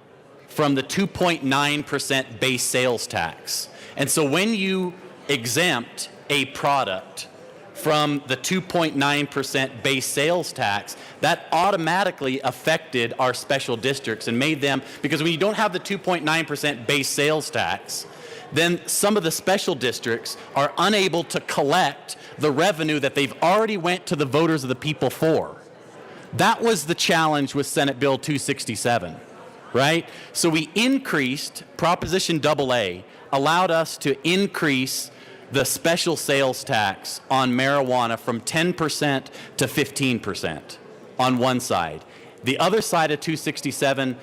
from the 2.9% base sales tax. And so when you exempt a product from the 2.9% base sales tax, that automatically affected our special districts and made them, because when you don't have the 2.9% base sales tax, then some of the special districts are unable to collect the revenue that they've already went to the voters of the people for. That was the challenge with Senate Bill 267. right? So we increased Proposition AA, allowed us to increase the special sales tax on marijuana from 10% to 15% on one side. The other side of 267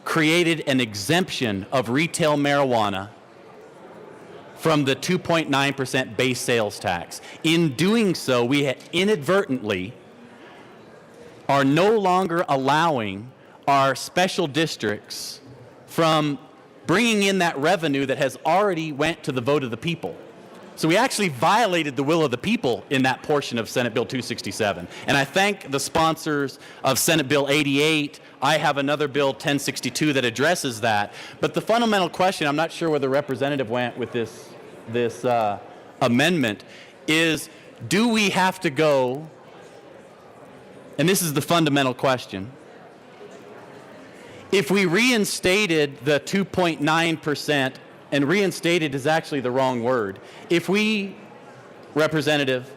created an exemption of retail marijuana from the 2.9% base sales tax. In doing so, we inadvertently are no longer allowing our special districts from bringing in that revenue that has already went to the vote of the people. So we actually violated the will of the people in that portion of Senate Bill 267. And I thank the sponsors of Senate Bill 88. I have another bill, 1062, that addresses that. But the fundamental question, I'm not sure where the representative went with this amendment, is do we have to go, and this is the fundamental question, if we reinstated the 2.9%, and reinstated is actually the wrong word, if we, Representative,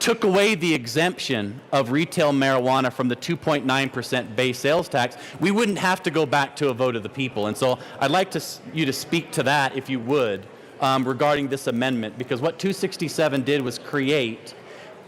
took away the exemption of retail marijuana from the 2.9% base sales tax, we wouldn't have to go back to a vote of the people. And so I'd like you to speak to that, if you would, regarding this amendment, because what 267 did was create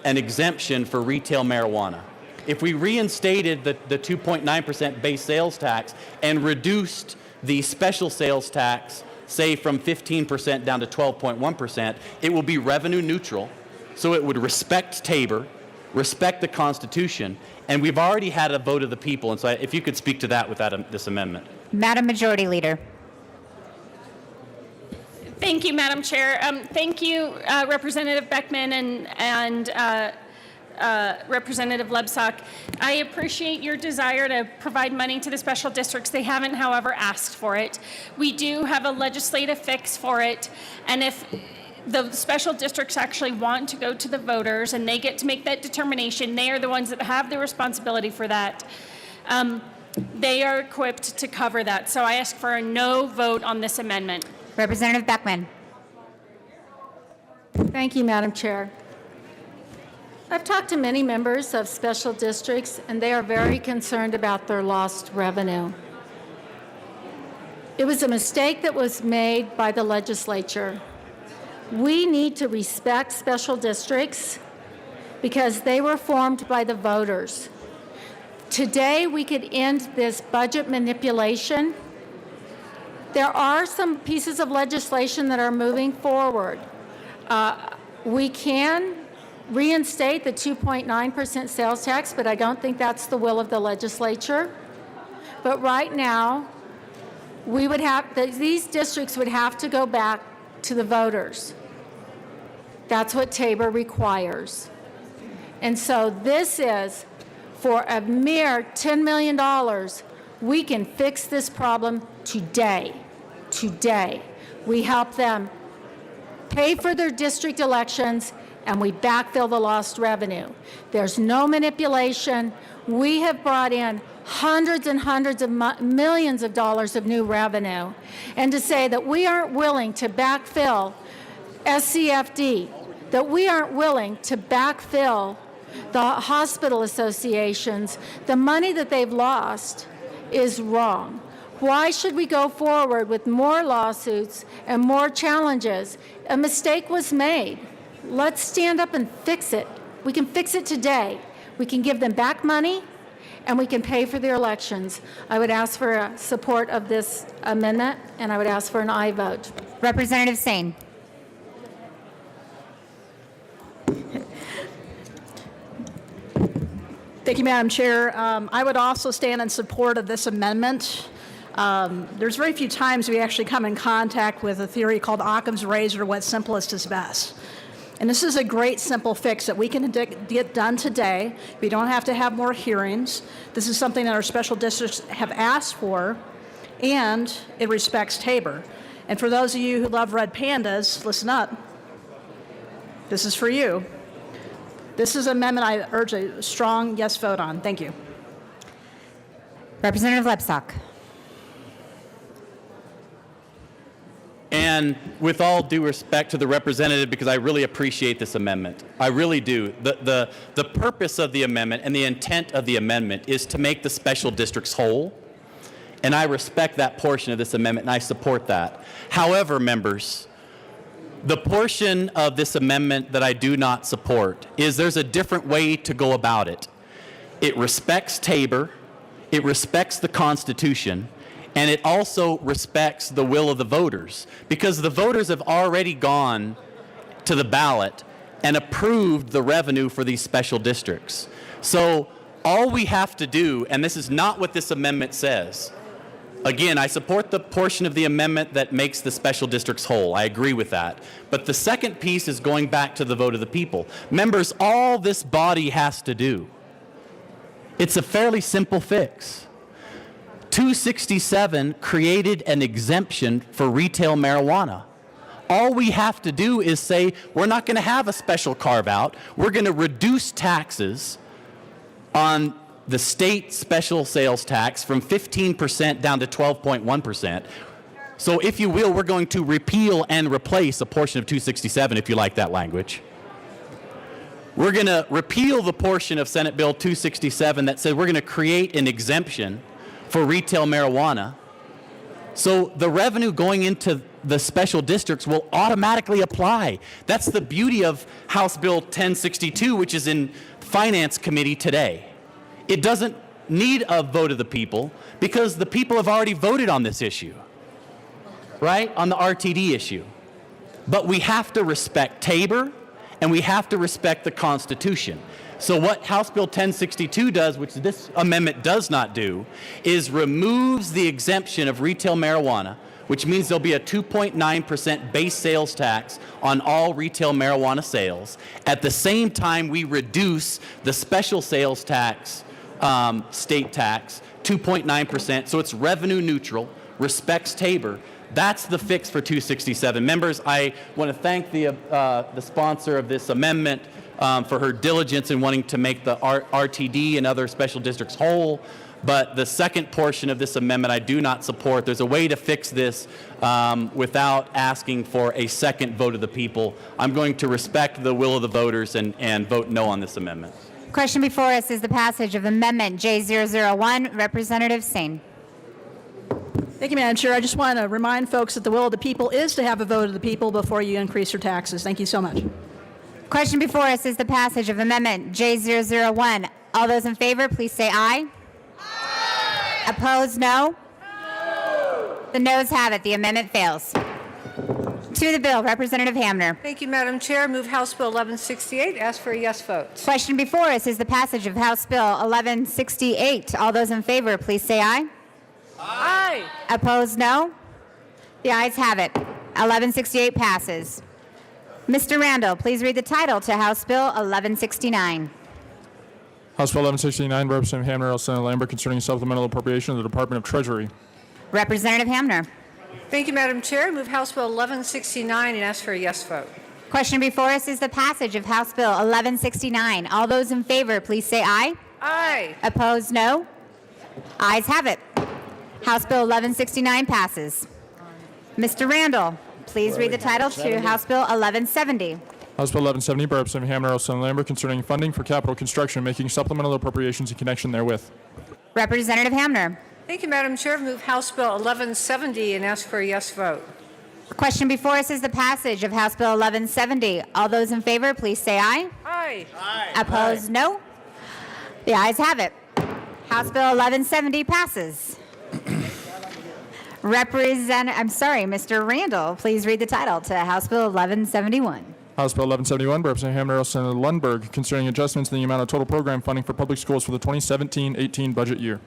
an exemption for retail marijuana. If we reinstated the 2.9% base sales tax and reduced the special sales tax, say from 15% down to 12.1%, it will be revenue neutral, so it would respect Tabor, respect the Constitution, and we've already had a vote of the people. And so if you could speak to that with this amendment. Madam Majority Leader. Thank you, Madam Chair. Thank you, Representative Beckman and Representative Lebsack. I appreciate your desire to provide money to the special districts. They haven't, however, asked for it. We do have a legislative fix for it, and if the special districts actually want to go to the voters and they get to make that determination, they are the ones that have the responsibility for that. They are equipped to cover that. So I ask for a no vote on this amendment. Representative Beckman. Thank you, Madam Chair. I've talked to many members of special districts, and they are very concerned about their lost revenue. It was a mistake that was made by the legislature. We need to respect special districts because they were formed by the voters. Today, we could end this budget manipulation. There are some pieces of legislation that are moving forward. We can reinstate the 2.9% sales tax, but I don't think that's the will of the legislature. But right now, these districts would have to go back to the voters. That's what Tabor requires. And so this is, for a mere $10 million, we can fix this problem today. Today. We help them pay for their district elections, and we backfill the lost revenue. There's no manipulation. We have brought in hundreds and hundreds of millions of dollars of new revenue. And to say that we aren't willing to backfill SCFD, that we aren't willing to backfill the hospital associations, the money that they've lost is wrong. Why should we go forward with more lawsuits and more challenges? A mistake was made. Let's stand up and fix it. We can fix it today. We can give them back money, and we can pay for their elections. I would ask for support of this amendment, and I would ask for an aye vote. Representative Sane. Thank you, Madam Chair. I would also stand in support of this amendment. There's very few times we actually come in contact with a theory called Occam's razor, what's simplest is best. And this is a great simple fix that we can get done today. We don't have to have more hearings. This is something that our special districts have asked for, and it respects Tabor. And for those of you who love red pandas, listen up. This is for you. This is an amendment I urge a strong yes vote on. Thank you. Representative Lebsack. And with all due respect to the representative, because I really appreciate this amendment, I really do. The purpose of the amendment and the intent of the amendment is to make the special districts whole And I respect that portion of this amendment, and I support that. However, members, the portion of this amendment that I do not support is there's a different way to go about it. It respects Tabor, it respects the Constitution, and it also respects the will of the voters, because the voters have already gone to the ballot and approved the revenue for these special districts. So all we have to do, and this is not what this amendment says. Again, I support the portion of the amendment that makes the special districts whole. I agree with that. But the second piece is going back to the vote of the people. Members, all this body has to do, it's a fairly simple fix. 267 created an exemption for retail marijuana. All we have to do is say, we're not going to have a special carve-out. We're going to reduce taxes on the state special sales tax from 15% down to 12.1%. So if you will, we're going to repeal and replace a portion of 267, if you like that language. We're going to repeal the portion of Senate Bill 267 that said we're going to create an exemption for retail marijuana. So the revenue going into the special districts will automatically apply. That's the beauty of House Bill 1062, which is in Finance Committee today. It doesn't need a vote of the people because the people have already voted on this issue, right? On the RTD issue. But we have to respect Tabor and we have to respect the Constitution. So what House Bill 1062 does, which this amendment does not do, is removes the exemption of retail marijuana, which means there'll be a 2.9% base sales tax on all retail marijuana sales. At the same time, we reduce the special sales tax, state tax, 2.9%, so it's revenue neutral, respects Tabor. That's the fix for 267. Members, I want to thank the sponsor of this amendment for her diligence in wanting to make the RTD and other special districts whole. But the second portion of this amendment I do not support. There's a way to fix this without asking for a second vote of the people. I'm going to respect the will of the voters and vote no on this amendment. Question before us is the passage of Amendment J001. Representative Singh. Thank you, Madam Chair. I just want to remind folks that the will of the people is to have a vote of the people before you increase your taxes. Thank you so much. Question before us is the passage of Amendment J001. All those in favor, please say aye. Aye. Opposed, no? No. The noes have it. The amendment fails. To the bill, Representative Hamner. Thank you, Madam Chair. Move House Bill 1168. Ask for a yes vote. Question before us is the passage of House Bill 1168. All those in favor, please say aye. Aye. Opposed, no? The ayes have it. 1168 passes. Mr. Randall, please read the title to House Bill 1169. House Bill 1169, Representative Hamner, L. Senator Lambert, concerning supplemental appropriation of the Department of Treasury. Representative Hamner. Thank you, Madam Chair. Move House Bill 1169 and ask for a yes vote. Question before us is the passage of House Bill 1169. All those in favor, please say aye. Aye. Opposed, no? Ayes have it. House Bill 1169 passes. Mr. Randall, please read the title to House Bill 1170. House Bill 1170 by Representative Hamner, L. Senator Lambert, concerning funding for capital construction, making supplemental appropriations in connection therewith. Representative Hamner. Thank you, Madam Chair. Move House Bill 1170 and ask for a yes vote. Question before us is the passage of House Bill 1170. All those in favor, please say aye. Aye. Aye. Opposed, no? The ayes have it. House Bill 1170 passes. Mr. Randall, please read the title to House Bill 1171. House Bill 1171 by Representative Hamner, L. Senator Lundberg, concerning adjustments in the amount of total program funding for public schools for the 2017-18 budget year.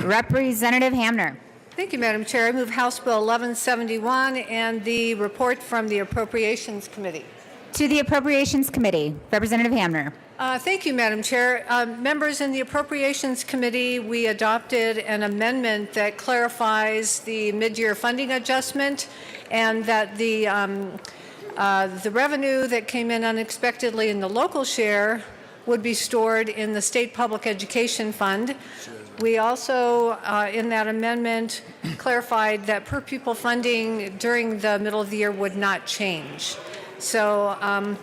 Representative Hamner. Thank you, Madam Chair. I move House Bill 1171 and the report from the Appropriations Committee. To the Appropriations Committee, Representative Hamner. Thank you, Madam Chair. Members, in the Appropriations Committee, we adopted an amendment that clarifies the mid-year funding adjustment and that the revenue that came in unexpectedly in the local share would be stored in the State Public Education Fund. We also, in that amendment, clarified that per pupil funding during the middle of the year would not change. So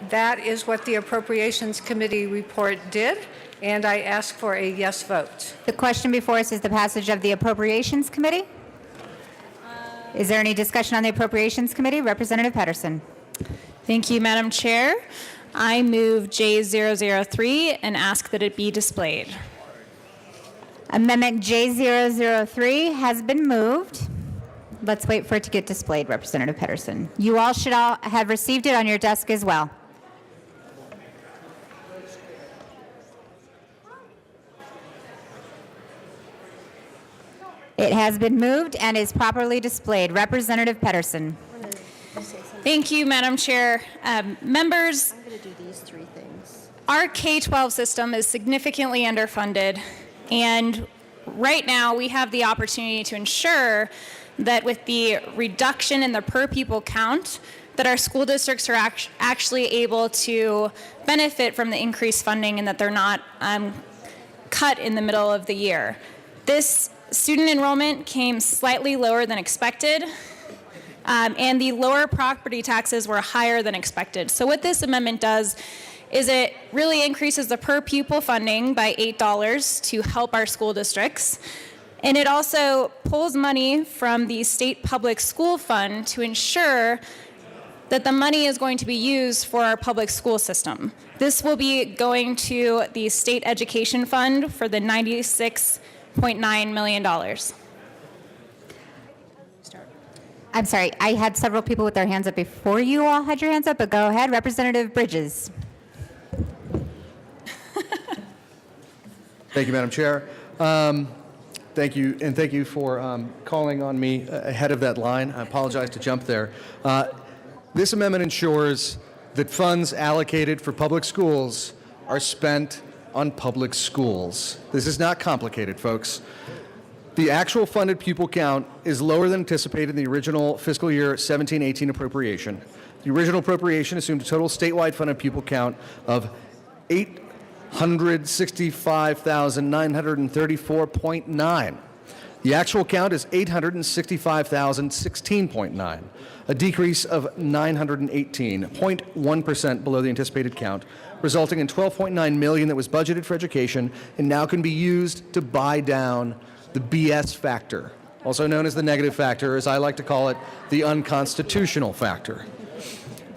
That is what the Appropriations Committee report did, and I ask for a yes vote. The question before us is the passage of the Appropriations Committee. Is there any discussion on the Appropriations Committee? Representative Pedersen. Thank you, Madam Chair. I move J003 and ask that it be displayed. Amendment J003 has been moved. Let's wait for it to get displayed, Representative Pedersen. You all should all have received it on your desk as well. It has been moved and is properly displayed. Representative Pedersen. Thank you, Madam Chair. Members, I'm going to do these three things. our K-12 system is significantly underfunded, and right now we have the opportunity to ensure that with the reduction in the per pupil count, that our school districts are actually able to benefit from the increased funding and that they're not cut in the middle of the year. This student enrollment came slightly lower than expected, and the lower property taxes were higher than expected. So what this amendment does is it really increases the per pupil funding by $8 to help our school districts. And it also pulls money from the state public school fund to ensure that the money is going to be used for our public school system. This will be going to the state education fund for the $96.9 million. I'm sorry, I had several people with their hands up before you all had your hands up, but go ahead. Representative Bridges. Thank you, Madam Chair. Thank you, and thank you for calling on me ahead of that line. I apologize to jump there. This amendment ensures that funds allocated for public schools are spent on public schools. This is not complicated, folks. The actual funded pupil count is lower than anticipated in the original fiscal year 17-18 appropriation. The original appropriation assumed a total statewide funded pupil count of 865,934.9. The actual count is 865,016.9, a decrease of 918, 0.1% below the anticipated count, resulting in $12.9 million that was budgeted for education and now can be used to buy down the BS factor, also known as the negative factor, as I like to call it, the unconstitutional factor.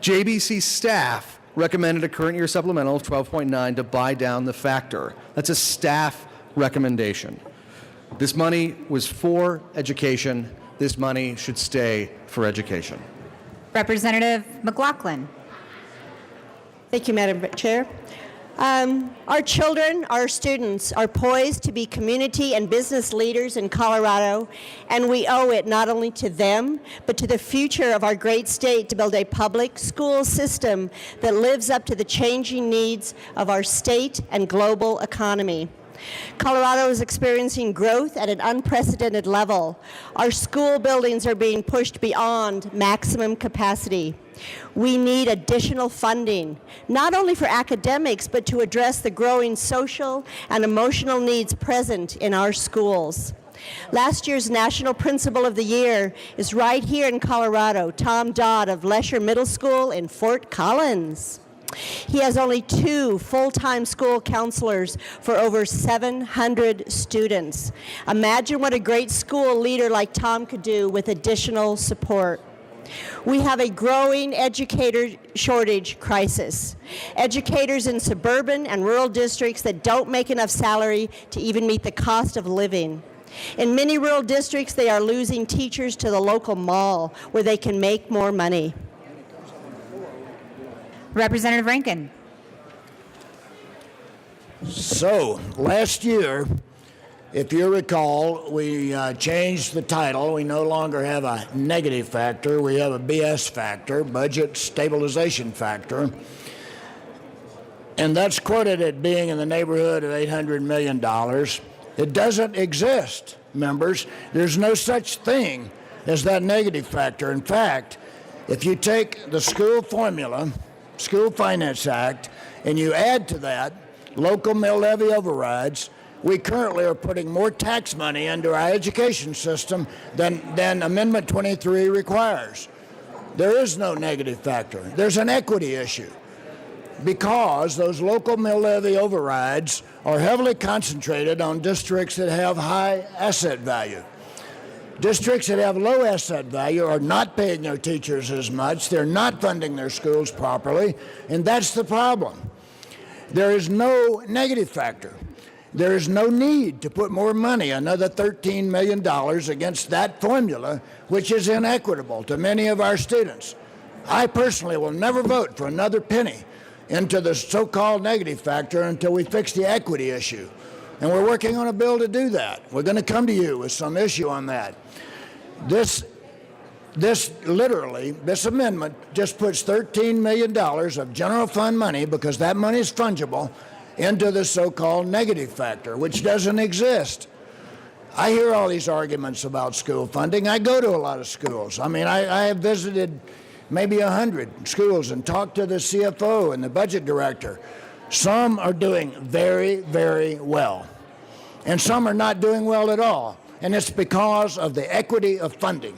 JBC staff recommended a current year supplemental of 12.9 to buy down the factor. That's a staff recommendation. This money was for education. This money should stay for education. Representative McLaughlin. Thank you, Madam Chair. Our children, our students, are poised to be community and business leaders in Colorado, and we owe it not only to them, but to the future of our great state to build a public school system that lives up to the changing needs of our state and global economy. Colorado is experiencing growth at an unprecedented level. Our school buildings are being pushed beyond maximum capacity. We need additional funding, not only for academics, but to address the growing social and emotional needs present in our schools. Last year's National Principal of the Year is right here in Colorado, Tom Dodd of Lesher Middle School in Fort Collins. He has only 2 full-time school counselors for over 700 students. Imagine what a great school leader like Tom could do with additional support. We have a growing educator shortage crisis. Educators in suburban and rural districts that don't make enough salary to even meet the cost of living. In many rural districts, they are losing teachers to the local mall where they can make more money. Representative Rankin. So, last year, if you recall, we changed the title. We no longer have a negative factor. We have a BS factor, budget stabilization factor. And that's quoted at being in the neighborhood of $800 million. It doesn't exist, members. There's no such thing as that negative factor. In fact, if you take the school formula, School Finance Act, and you add to that local mill levy overrides, we currently are putting more tax money into our education system than Amendment 23 requires. There is no negative factor. There's an equity issue. because those local mill levy overrides are heavily concentrated on districts that have high asset value. Districts that have low asset value are not paying their teachers as much, they're not funding their schools properly, and that's the problem. There is no negative factor. There is no need to put more money, another $13 million, against that formula, which is inequitable to many of our students. I personally will never vote for another penny into the so-called negative factor until we fix the equity issue. And we're working on a bill to do that. We're going to come to you with some issue on that. This amendment just puts $13 million of general fund money, because that money is fungible, into the so-called negative factor, which doesn't exist. I hear all these arguments about school funding. I go to a lot of schools. I mean, I have visited maybe 100 schools and talked to the CFO and the budget director. Some are doing very, very well, and some are not doing well at all, and it's because of the equity of funding.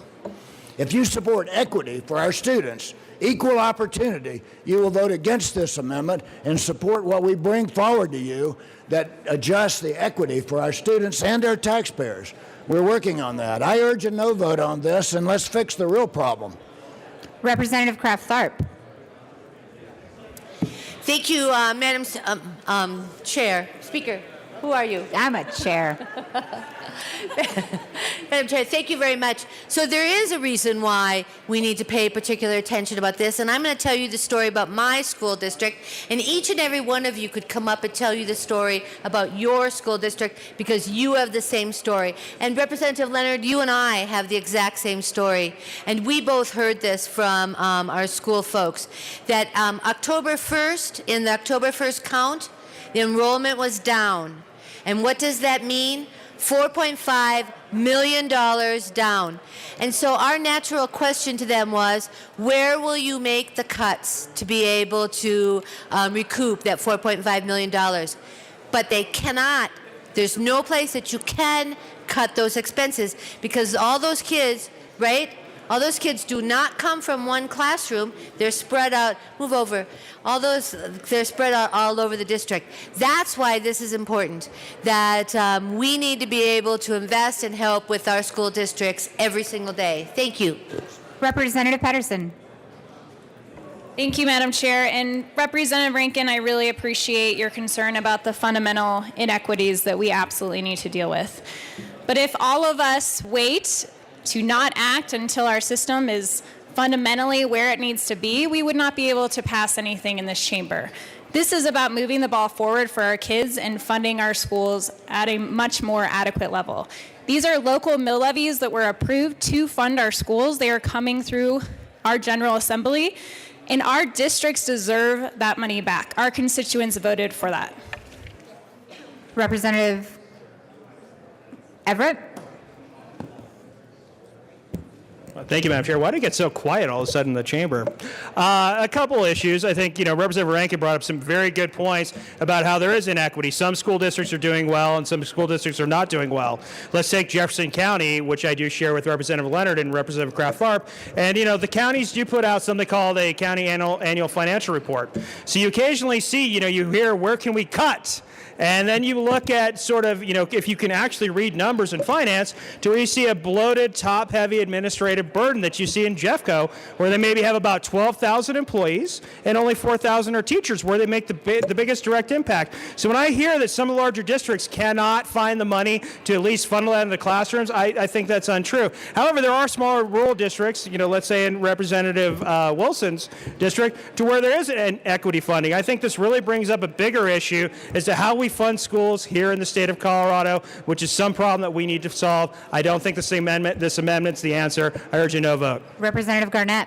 If you support equity for our students, equal opportunity, you will vote against this amendment and support what we bring forward to you that adjusts the equity for our students and our taxpayers. We're working on that. I urge a no vote on this, and let's fix the real problem. Representative Kraft-Tharp. Thank you, Madam Chair. Speaker, who are you? I'm a chair. Madam Chair, thank you very much. So there is a reason why we need to pay particular attention about this, and I'm going to tell you the story about my school district, and each and every one of you could come up and tell you the story about your school district, because you have the same story. And Representative Leonard, you and I have the exact same story, and we both heard this from our school folks, that October 1st, in the October 1st count, the enrollment was down. And what does that mean? $4.5 million down. And so our natural question to them was, where will you make the cuts to be able to recoup that $4.5 million? But they cannot. There's no place that you can cut those expenses, because all those kids, right? All those kids do not come from one classroom. They're spread out. Move over. They're spread out all over the district. That's why this is important, that we need to be able to invest and help with our school districts every single day. Thank you. Representative Pedersen. Thank you, Madam Chair. And Representative Rankin, I really appreciate your concern about the fundamental inequities that we absolutely need to deal with. But if all of us wait to not act until our system is fundamentally where it needs to be, we would not be able to pass anything in this chamber. This is about moving the ball forward for our kids and funding our schools at a much more adequate level. These are local mill levies that were approved to fund our schools. They are coming through our General Assembly, and our districts deserve that money back. Our constituents voted for that. Representative Everett. Thank you, Madam Chair. Why did it get so quiet all of a sudden in the chamber? A couple issues. I think, Representative Rankin brought up some very good points about how there is inequity. Some school districts are doing well and some school districts are not doing well. Let's take Jefferson County, which I do share with Representative Leonard and Representative Kraft-Tharp. And, the counties do put out something called a county annual financial report. So you occasionally see, you hear, where can we cut? And then you look at sort of, if you can actually read numbers in finance, to where you see a bloated, top-heavy administrative burden that you see in Jeffco, where they maybe have about 12,000 employees and only 4,000 are teachers, where they make the biggest direct impact. So when I hear that some of the larger districts cannot find the money to at least funnel that into the classrooms, I think that's untrue. However, there are smaller rural districts, let's say in Representative Wilson's district, to where there is an equity funding. I think this really brings up a bigger issue as to how we fund schools here in the state of Colorado, which is some problem that we need to solve. I don't think this amendment's the answer. I urge a no vote. Representative Garnett.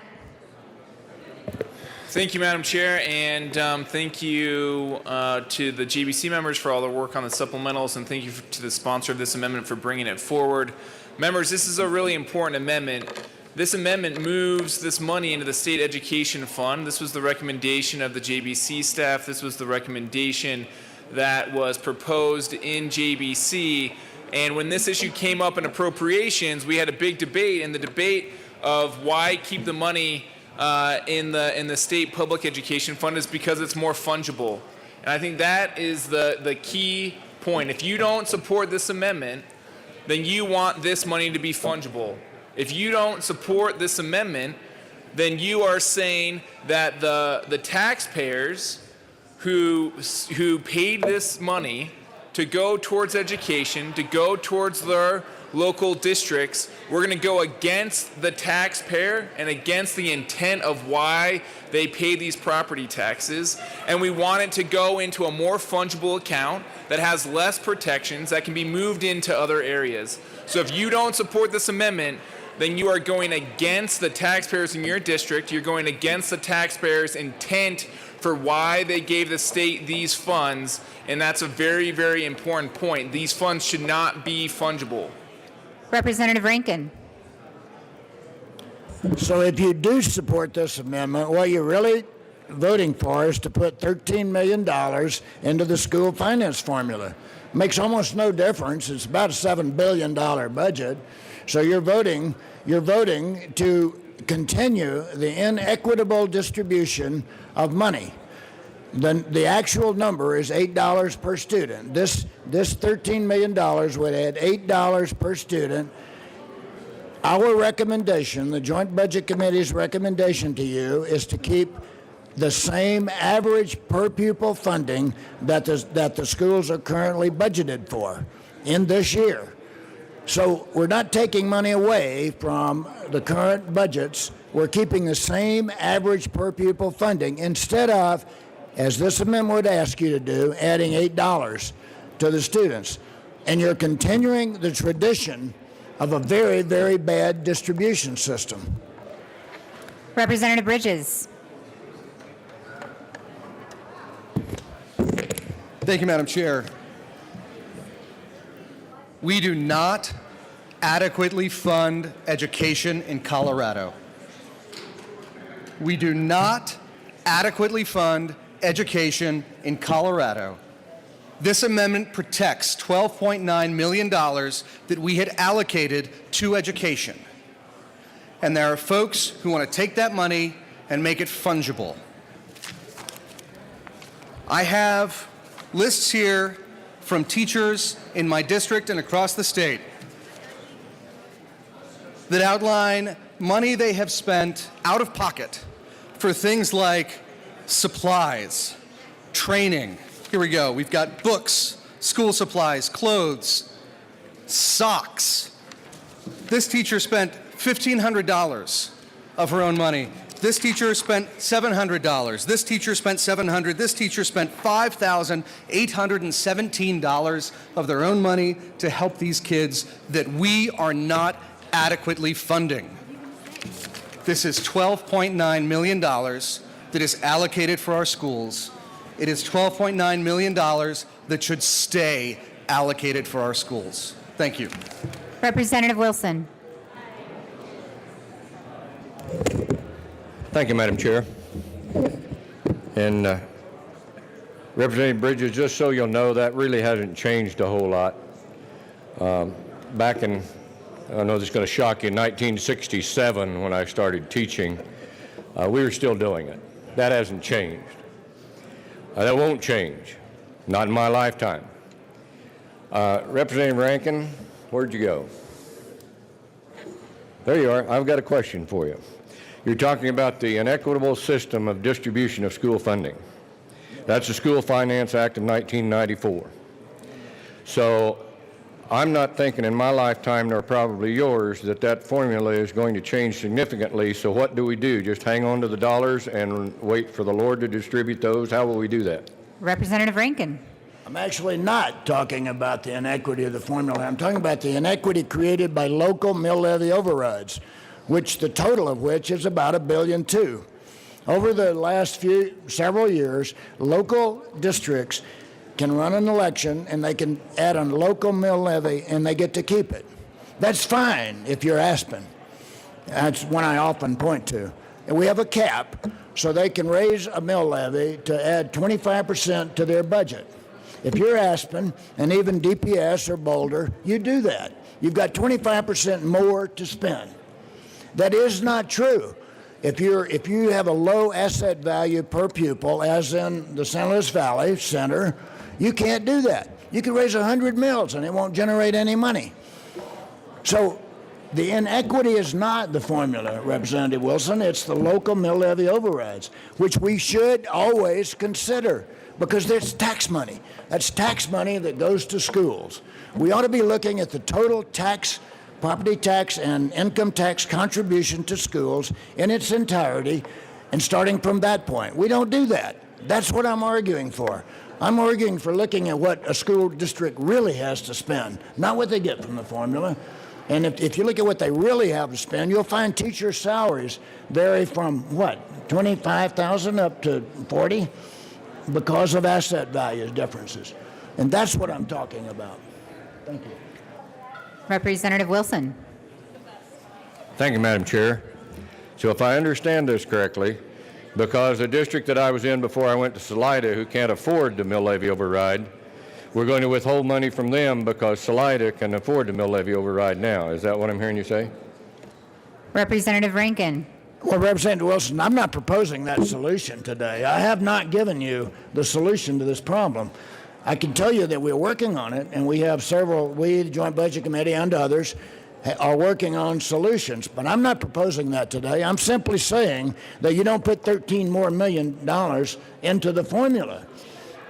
Thank you, Madam Chair, and thank you to the GBC members for all their work on the supplementals, and thank you to the sponsor of this amendment for bringing it forward. Members, this is a really important amendment. This amendment moves this money into the state education fund. This was the recommendation of the JBC staff. This was the recommendation that was proposed in JBC. And when this issue came up in appropriations, we had a big debate, and the debate of why keep the money in the state public education fund is because it's more fungible. And I think that is the key point. If you don't support this amendment, then you want this money to be fungible. If you don't support this amendment, then you are saying that the taxpayers who paid this money to go towards education, to go towards their local districts, we're going to go against the taxpayer and against the intent of why they pay these property taxes. And we want it to go into a more fungible account that has less protections that can be moved into other areas. So if you don't support this amendment, then you are going against the taxpayers in your district. You're going against the taxpayers' intent for why they gave the state these funds. And that's a very, very important point. These funds should not be fungible. Representative Rankin. So if you do support this amendment, what you're really voting for is to put $13 million into the school finance formula. Makes almost no difference. It's about a $7 billion budget. So you're voting to continue the inequitable distribution of money. The actual number is $8 per student. This $13 million would add $8 per student. Our recommendation, the Joint Budget Committee's recommendation to you, is to keep the same average per pupil funding that the schools are currently budgeted for in this year. So we're not taking money away from the current budgets. We're keeping the same average per pupil funding instead of, as this amendment would ask you to do, adding $8 to the students. And you're continuing the tradition of a very, very bad distribution system. Representative Bridges. Thank you, Madam Chair. We do not adequately fund education in Colorado. We do not adequately fund education in Colorado. This amendment protects $12.9 million that we had allocated to education. And there are folks who want to take that money and make it fungible. I have lists here from teachers in my district and across the state that outline money they have spent out of pocket for things like supplies, training. Here we go. We've got books, school supplies, clothes, socks. This teacher spent $1,500 of her own money. This teacher spent $700. This teacher spent $700. This teacher spent $5,817 of their own money to help these kids that we are not adequately funding. This is $12.9 million that is allocated for our schools. It is $12.9 million that should stay allocated for our schools. Thank you. Representative Wilson. Thank you, Madam Chair. And Representative Bridges, just so you'll know, that really hasn't changed a whole lot. Back in, I know this is going to shock you, 1967 when I started teaching, we were still doing it. That hasn't changed. That won't change, not in my lifetime. Representative Rankin, where'd you go? There you are. I've got a question for you. You're talking about the inequitable system of distribution of school funding. That's the School Finance Act of 1994. So I'm not thinking in my lifetime, nor probably yours, that that formula is going to change significantly. So what do we do? Just hang on to the dollars and wait for the Lord to distribute those? How will we do that? Representative Rankin. I'm actually not talking about the inequity of the formula. I'm talking about the inequity created by local mill levy overrides, which the total of which is about $1.2 billion. Over the last several years, local districts can run an election and they can add a local mill levy and they get to keep it. That's fine if you're Aspen. That's one I often point to. And we have a cap so they can raise a mill levy to add 25% to their budget. If you're Aspen and even DPS or Boulder, you do that. You've got 25% more to spend. That is not true. If you have a low asset value per pupil, as in the San Luis Valley Center, you can't do that. You can raise 100 mills and it won't generate any money. So the inequity is not the formula, Representative Wilson. It's the local mill levy overrides, which we should always consider because there's tax money. That's tax money that goes to schools. We ought to be looking at the total tax, property tax and income tax contribution to schools in its entirety and starting from that point. We don't do that. That's what I'm arguing for. I'm arguing for looking at what a school district really has to spend, not what they get from the formula. And if you look at what they really have to spend, you'll find teacher salaries vary from, what, 25,000 up to 40 because of asset value differences. And that's what I'm talking about. Thank you. Representative Wilson. Thank you, Madam Chair. So if I understand this correctly, because the district that I was in before I went to Salida, who can't afford the mill levy override, we're going to withhold money from them because Salida can afford the mill levy override now. Is that what I'm hearing you say? Representative Rankin. Well, Representative Wilson, I'm not proposing that solution today. I have not given you the solution to this problem. I can tell you that we're working on it, and we have several, the Joint Budget Committee and others, are working on solutions. But I'm not proposing that today. I'm simply saying that you don't put $13 million more into the formula.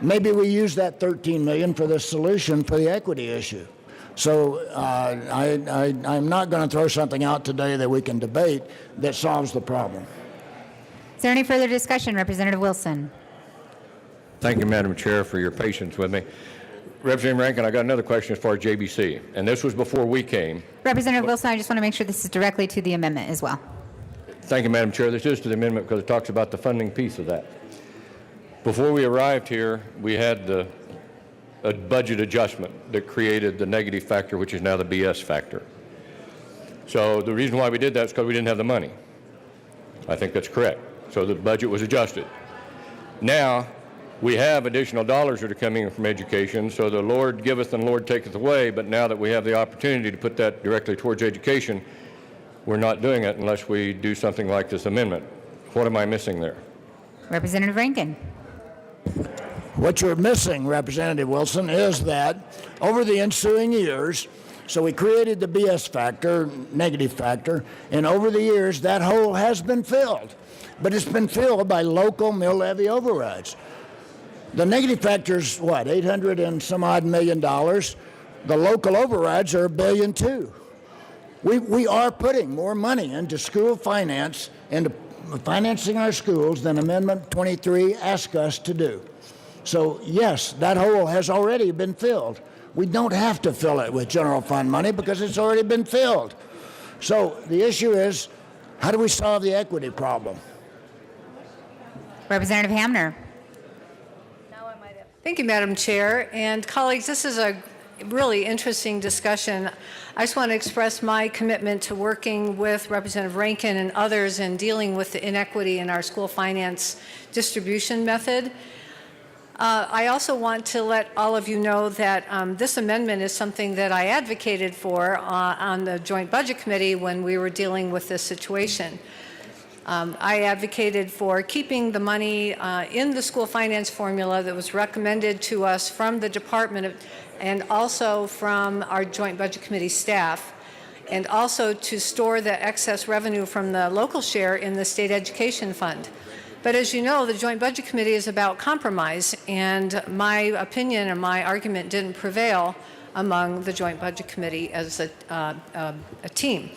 Maybe we use that $13 million for the solution for the equity issue. So I'm not going to throw something out today that we can debate that solves the problem. Is there any further discussion, Representative Wilson? Thank you, Madam Chair, for your patience with me. Representative Rankin, I got another question as far as JBC, and this was before we came. Representative Wilson, I just want to make sure this is directly to the amendment as well. Thank you, Madam Chair. This is to the amendment because it talks about the funding piece of that. Before we arrived here, we had a budget adjustment that created the negative factor, which is now the BS factor. So the reason why we did that is because we didn't have the money. I think that's correct. So the budget was adjusted. Now, we have additional dollars that are coming in from education, so the Lord giveth and the Lord taketh away, but now that we have the opportunity to put that directly towards education, we're not doing it unless we do something like this amendment. What am I missing there? Representative Rankin. What you're missing, Representative Wilson, is that over the ensuing years, so we created the BS factor, negative factor, and over the years that hole has been filled, but it's been filled by local mill levy overrides. The negative factor is what, $800 and some odd million. The local overrides are $1.2 billion. We are putting more money into school finance and financing our schools than Amendment 23 asks us to do. So yes, that hole has already been filled. We don't have to fill it with general fund money because it's already been filled. So the issue is, how do we solve the equity problem? Representative Hamner. Thank you, Madam Chair. And colleagues, this is a really interesting discussion. I just want to express my commitment to working with Representative Rankin and others in dealing with the inequity in our school finance distribution method. I also want to let all of you know that this amendment is something that I advocated for on the Joint Budget Committee when we were dealing with this situation. I advocated for keeping the money in the school finance formula that was recommended to us from the department and also from our Joint Budget Committee staff, and also to store the excess revenue from the local share in the state education fund. But as you know, the Joint Budget Committee is about compromise, and my opinion and my argument didn't prevail among the Joint Budget Committee as a team.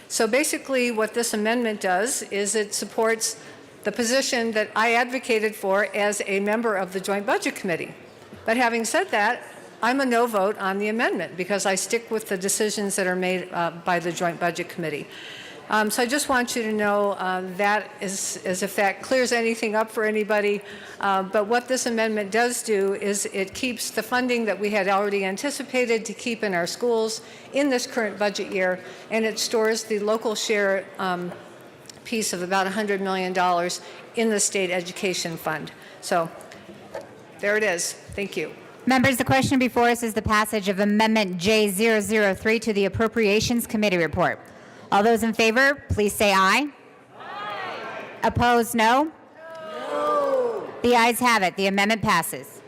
So basically what this amendment does is it supports the position that I advocated for as a member of the Joint Budget Committee. But having said that, I'm a no vote on the amendment because I stick with the decisions that are made by the Joint Budget Committee. So I just want you to know that as if that clears anything up for anybody. But what this amendment does do is it keeps the funding that we had already anticipated to keep in our schools in this current budget year, and it stores the local share piece of about $100 million in the state education fund. So there it is. Thank you. Members, the question before us is the passage of Amendment J003 to the Appropriations Committee report. All those in favor, please say aye. Aye. Opposed, no? The ayes have it. The amendment passes.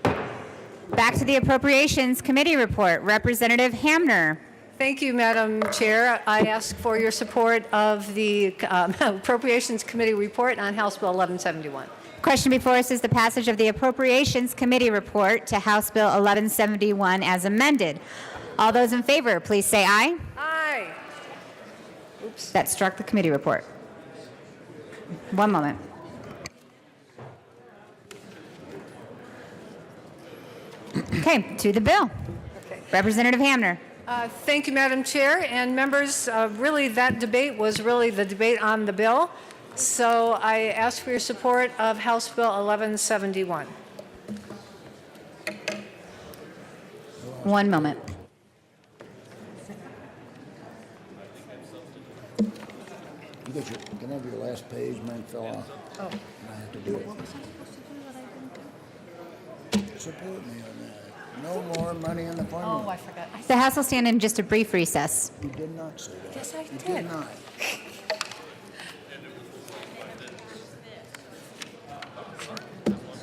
Back to the Appropriations Committee report. Representative Hamner. Thank you, Madam Chair. I ask for your support of the Appropriations Committee report on House Bill 1171. Question before us is the passage of the Appropriations Committee report to House Bill 1171 as amended. All those in favor, please say aye. Aye. Oops. That struck the committee report. One moment. Okay, to the bill. Representative Hamner. Thank you, Madam Chair. And members, really that debate was really the debate on the bill. So I ask for your support of House Bill 1171. One moment. Can I have your last page, man, fell off? Oh. I have to do it. Support me on that. No more money in the formula. Oh, I forgot. The House will stand in just a brief recess. You did not say that. Yes, I You did. did not.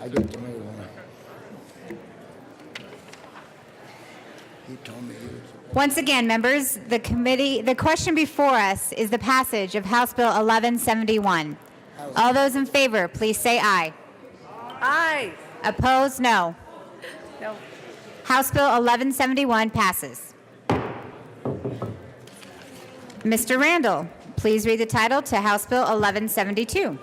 I get to move on. He told me he was. Once again, members, the question before us is the passage of House Bill 1171. All those in favor, please say aye. Aye. Opposed, no. No. House Bill 1171 passes. Mr. Randall, please read the title to House Bill 1172.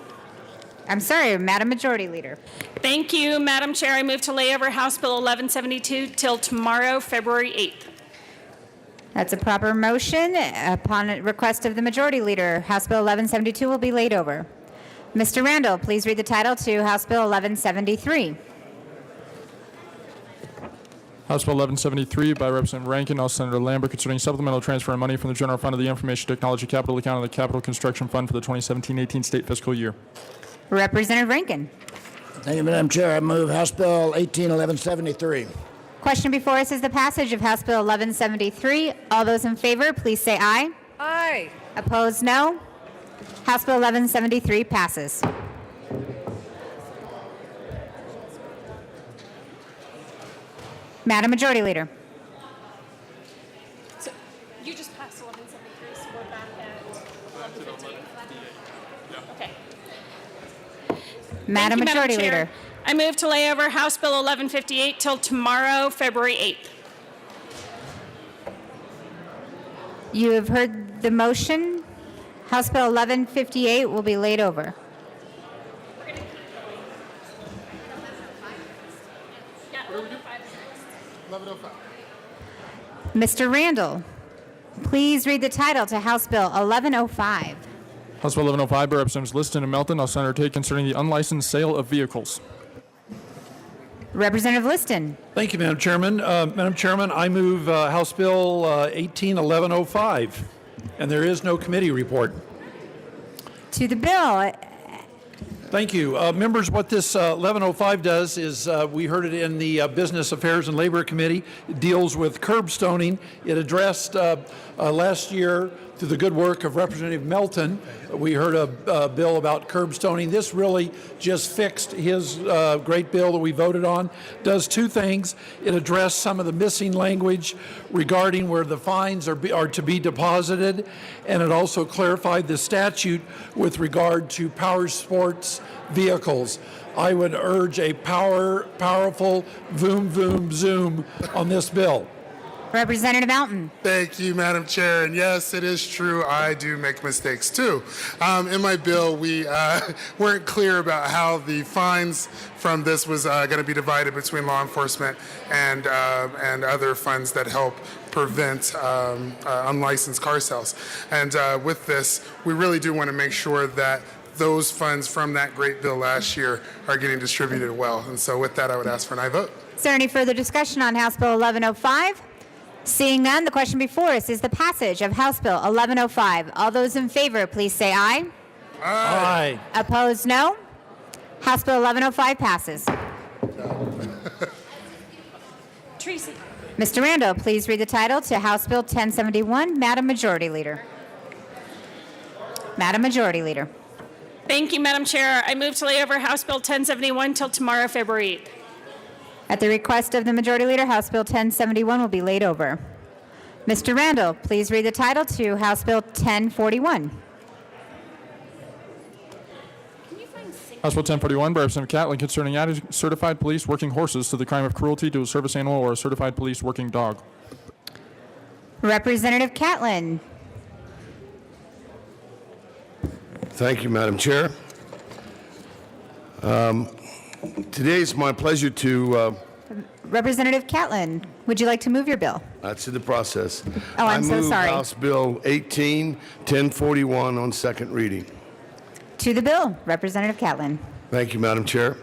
I'm sorry, Madam Majority Leader. Thank you, Madam Chair. I move to lay over House Bill 1172 till tomorrow, February 8th. That's a proper motion. Upon request of the Majority Leader, House Bill 1172 will be laid over. Mr. Randall, please read the title to House Bill 1173. House Bill 1173 by Representative Rankin, also Senator Lambert, concerning supplemental transfer of money from the General Fund of the Information Technology Capital Account of the Capital Construction Fund for the 2017-18 state fiscal year. Representative Rankin. Thank you, Madam Chair. I move House Bill 181173. Question before us is the passage of House Bill 1173. All those in favor, please say aye. Aye. Opposed, no. House Bill 1173 passes. Madam Majority Leader. So you just passed 1173, so we're back at 1158. Okay. Madam Thank you, Majority Chair. Leader. I move to lay over House Bill 1158 till tomorrow, February 8th. You have heard the motion. House Bill 1158 will be laid over. Mr. Randall, please read the title to House Bill 1105. House Bill 1105 by Representatives Liston and Melton, also Senator Tate, concerning the unlicensed sale of vehicles. Representative Liston. Thank you, Madam Chairman. Madam Chairman, I move House Bill 181105, and there is no committee report. To the bill. Thank you. Members, what this 1105 does is, we heard it in the Business Affairs and Labor Committee. It deals with curb stoning. It addressed last year, through the good work of Representative Melton, we heard a bill about curb stoning. This really just fixed his great bill that we voted on. Does two things. It addressed some of the missing language regarding where the fines are to be deposited, and it also clarified the statute with regard to power sports vehicles. I would urge a powerful voom, voom, zoom on this bill. Representative Melton. Thank you, Madam Chair. And yes, it is true, I do make mistakes too. In my bill, we weren't clear about how the fines from this was going to be divided between law enforcement and other funds that help prevent unlicensed car sales. And with this, we really do want to make sure that those funds from that great bill last year are getting distributed well. And so with that, I would ask for an aye vote. Is there any further discussion on House Bill 1105? Seeing none, the question before us is the passage of House Bill 1105. All those in favor, please say aye. Aye. Opposed, no. House Bill 1105 passes. Tracy. Mr. Randall, please read the title to House Bill 1071. Madam Majority Leader. Madam Majority Leader. Thank you, Madam Chair. I move to lay over House Bill 1071 till tomorrow, February 8th. At the request of the Majority Leader, House Bill 1071 will be laid over. Mr. Randall, please read the title to House Bill 1041. House Bill 1041 by Representative Catlin concerning adding certified police working horses to the crime of cruelty to a service animal or a certified police working dog. Representative Catlin. Thank you, Madam Chair. Today it's my pleasure to, Representative Catlin, would you like to move your bill? that's in the process. Oh, I'm so sorry. I move House Bill 1041 on second reading. To the bill, Representative Catlin. Thank you, Madam Chair.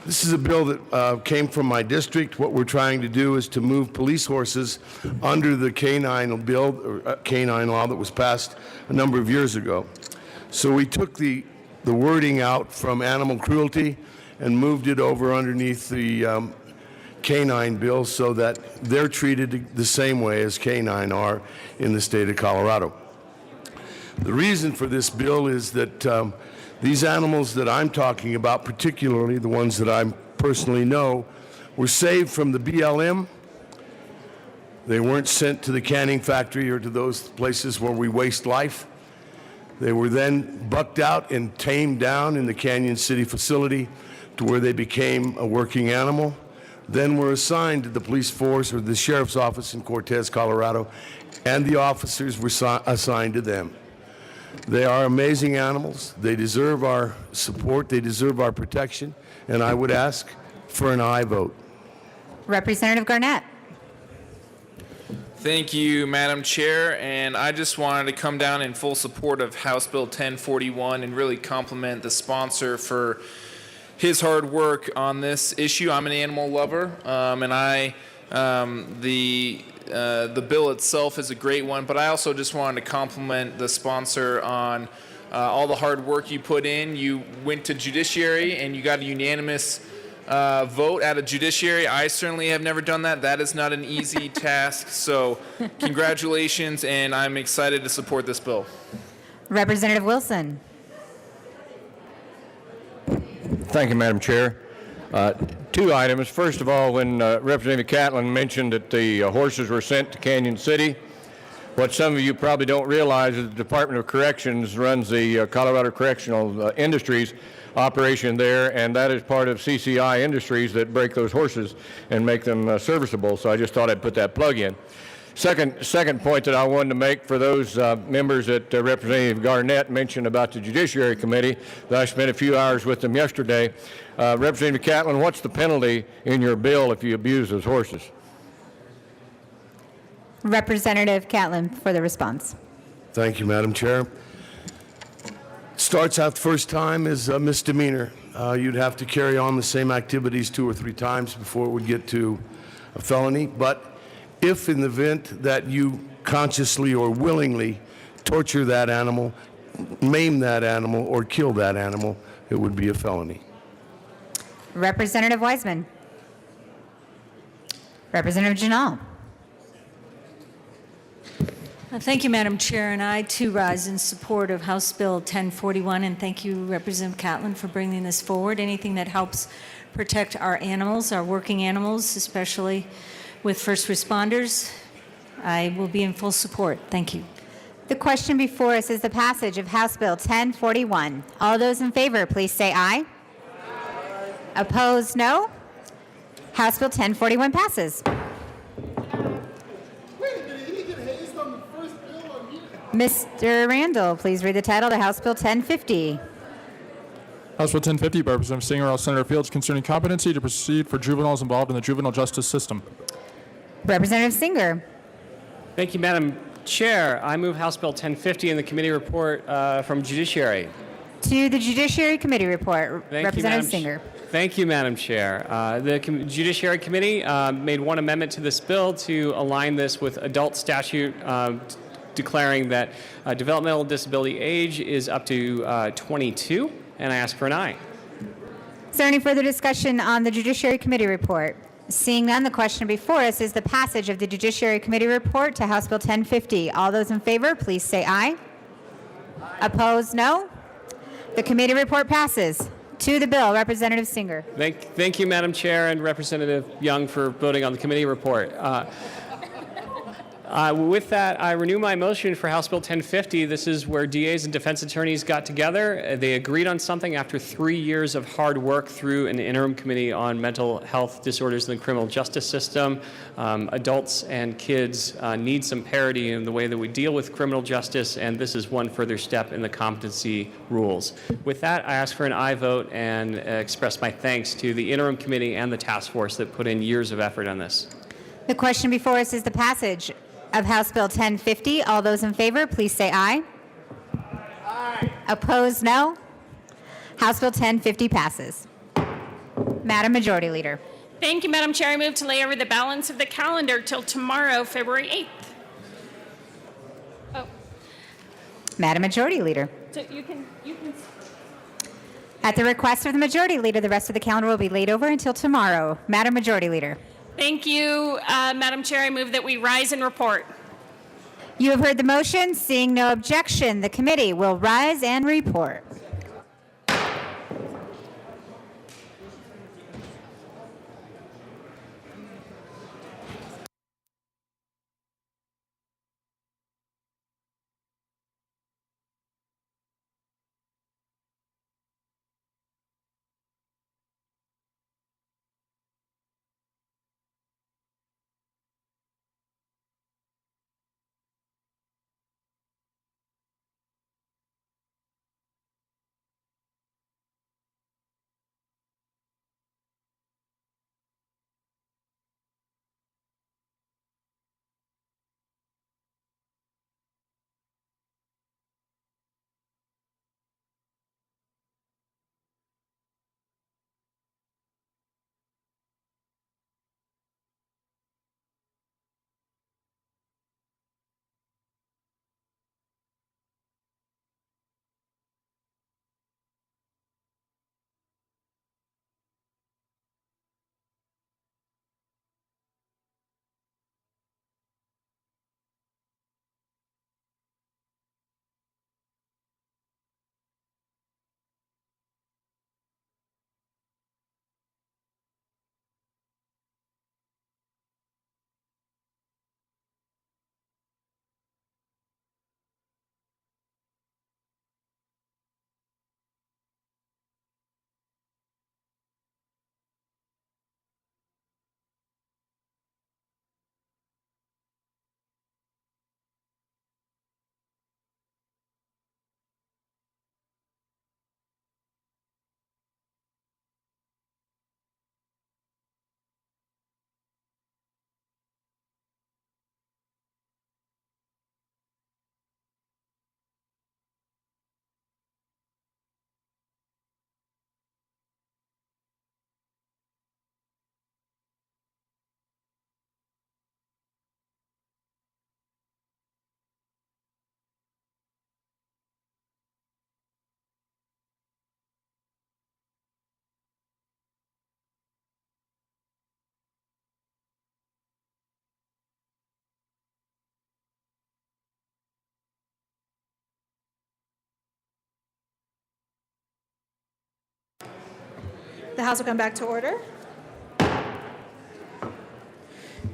This is a bill that came from my district. What we're trying to do is to move police horses under the canine bill, or canine law that was passed a number of years ago. So we took the wording out from animal cruelty and moved it over underneath the canine bill so that they're treated the same way as canine are in the state of Colorado. The reason for this bill is that these animals that I'm talking about, particularly the ones that I personally know, were saved from the BLM. They weren't sent to the canning factory or to those places where we waste life. They were then bucked out and tamed down in the Canyon City facility to where they became a working animal, then were assigned to the police force or the sheriff's office in Cortez, Colorado, and the officers were assigned to them. They are amazing animals. They deserve our support. They deserve our protection. And I would ask for an aye vote. Representative Garnett. Thank you, Madam Chair. And I just wanted to come down in full support of House Bill 1041 and really compliment the sponsor for his hard work on this issue. I'm an animal lover, and the bill itself is a great one, but I also just wanted to compliment the sponsor on all the hard work you put in. You went to judiciary and you got a unanimous vote out of judiciary. I certainly have never done that. That is not an easy task. So congratulations, and I'm excited to support this bill. Representative Wilson. Thank you, Madam Chair. Two items. First of all, when Representative Catlin mentioned that the horses were sent to Canyon City, what some of you probably don't realize is the Department of Corrections runs the Colorado Correctional Industries operation there, and that is part of CCI Industries that break those horses and make them serviceable. So I just thought I'd put that plug in. Second point that I wanted to make for those members that Representative Garnett mentioned about the Judiciary Committee, that I spent a few hours with them yesterday. Representative Catlin, what's the penalty in your bill if you abuse those horses? Representative Catlin for the response. Thank you, Madam Chair. Starts out the first time as a misdemeanor. You'd have to carry on the same activities 2 or 3 times before it would get to a felony. But if in the event that you consciously or willingly torture that animal, maim that animal, or kill that animal, it would be a felony. Representative Wiseman. Representative Janal. Thank you, Madam Chair, and I too rise in support of House Bill 1041, and thank you, Representative Catlin, for bringing this forward. Anything that helps protect our animals, our working animals, especially with first responders, I will be in full support. Thank you. The question before us is the passage of House Bill 1041. All those in favor, please say aye. Opposed, no. House Bill 1041 passes. Mr. Randall, please read the title to House Bill 1050. House Bill 1050 by Representative Singer, all Senator Fields, concerning competency to proceed for juveniles involved in the juvenile justice system. Representative Singer. Thank you, Madam Chair. I move House Bill 1050 in the committee report from Judiciary. To the Judiciary Committee report, Thank Representative you, Singer. Thank you, Madam Chair. The Judiciary Committee made one amendment to this bill to align this with adult statute declaring that developmental disability age is up to 22, and I ask for an aye. Is there any further discussion on the Judiciary Committee report? Seeing none, the question before us is the passage of the Judiciary Committee report to House Bill 1050. All those in favor, please say aye. Opposed, no. The committee report passes. To the bill, Representative Singer. Thank you, Madam Chair, and Representative Young for voting on the committee report. With that, I renew my motion for House Bill 1050. This is where DAs and defense attorneys got together. They agreed on something after 3 years of hard work through an interim committee on mental health disorders in the criminal justice system. Adults and kids need some parity in the way that we deal with criminal justice, and this is one further step in the competency rules. With that, I ask for an aye vote and express my thanks to the interim committee and the task force that put in years of effort on this. The question before us is the passage of House Bill 1050. All those in favor, please say aye. Aye. Opposed, no. House Bill 1050 passes. Madam Majority Leader. Thank you, Madam Chair. I move to lay over the balance of the calendar till tomorrow, February 8th. Oh, Madam Majority Leader. so you can. At the request of the Majority Leader, the rest of the calendar will be laid over until tomorrow. Madam Majority Leader. Thank you, Madam Chair. I move that we rise and report. You have heard the motion. Seeing no objection, the committee will rise and report. The House will come back to order.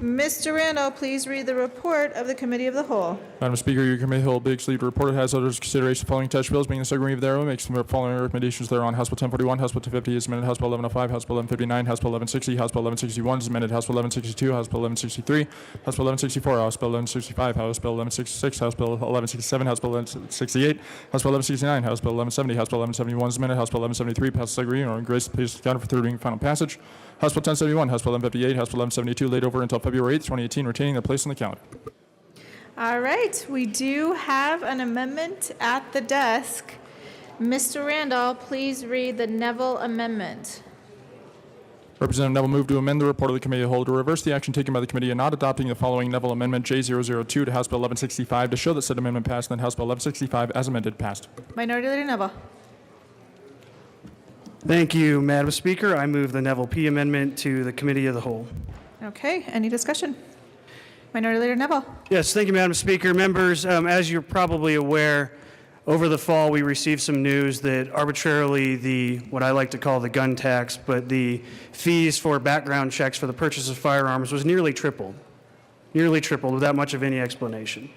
Mr. Randall, please read the report of the Committee of the Whole. Madam Speaker, your committee will big sleep report has under consideration the following attached bills, being the second reading thereof, makes the following recommendations thereon. House Bill 1041, House Bill 1050 is amended, House Bill 1105, House Bill 1159, House Bill 1160, House Bill 1161 is amended, House Bill 1162, House Bill 1163, House Bill 1164, House Bill 1165, House Bill 1166, House Bill 1167, House Bill 1168, House Bill 1169, House Bill 1170, House Bill 1171 is amended, House Bill 1173 passes second reading or grace the place counter for third reading and final passage. House Bill 1071, House Bill 1158, House Bill 1172 laid over until February 8th, 2018, retaining their place on the calendar. All right, we do have an amendment at the desk. Mr. Randall, please read the Neville amendment. Representative Neville moved to amend the report of the Committee of the Whole to reverse the action taken by the committee in not adopting the following Neville Amendment J002 to House Bill 1165 to show that said amendment passed, and then House Bill 1165 as amended passed. Minority Leader Neville. Thank you, Madam Speaker. I move the Neville P. Amendment to the Committee of the Whole. Okay, any discussion? Minority Leader Neville. Yes, thank you, Madam Speaker. Members, as you're probably aware, Over the fall, we received some news that arbitrarily what I like to call the gun tax, but the fees for background checks for the purchase of firearms was nearly tripled without much of any explanation.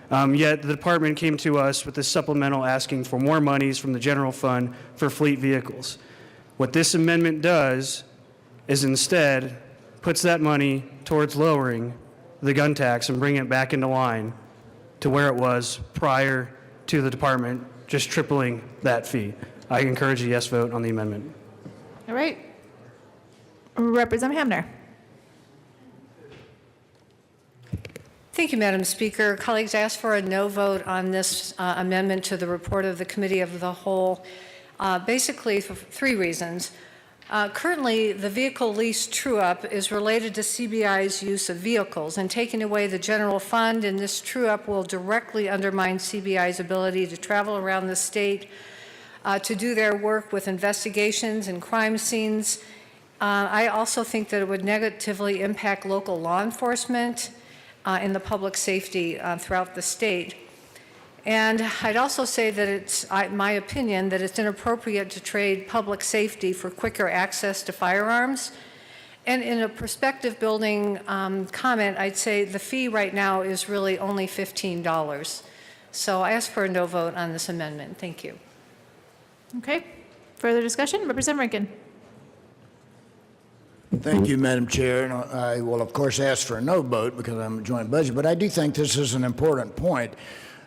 Yet the department came to us with this supplemental asking for more monies from the general fund for fleet vehicles. What this amendment does is instead puts that money towards lowering the gun tax and bringing it back into line to where it was prior to the department just tripling that fee. I encourage a yes vote on the amendment. All right. Representative Hamner. Thank you, Madam Speaker. Colleagues, I ask for a no vote on this amendment to the report of the Committee of the Whole, basically for 3 reasons. Currently, the vehicle lease true-up is related to CBI's use of vehicles, and taking away the general fund and this true-up will directly undermine CBI's ability to travel around the state to do their work with investigations and crime scenes. I also think that it would negatively impact local law enforcement and the public safety throughout the state. And I'd also say that it's my opinion that it's inappropriate to trade public safety for quicker access to firearms. And in a perspective building comment, I'd say the fee right now is really only $15. So I ask for a no vote on this amendment. Thank you. Okay. Further discussion? Representative Rankin. Thank you, Madam Chair. And I will, of course, ask for a no vote because I'm a joint budget, but I do think this is an important point.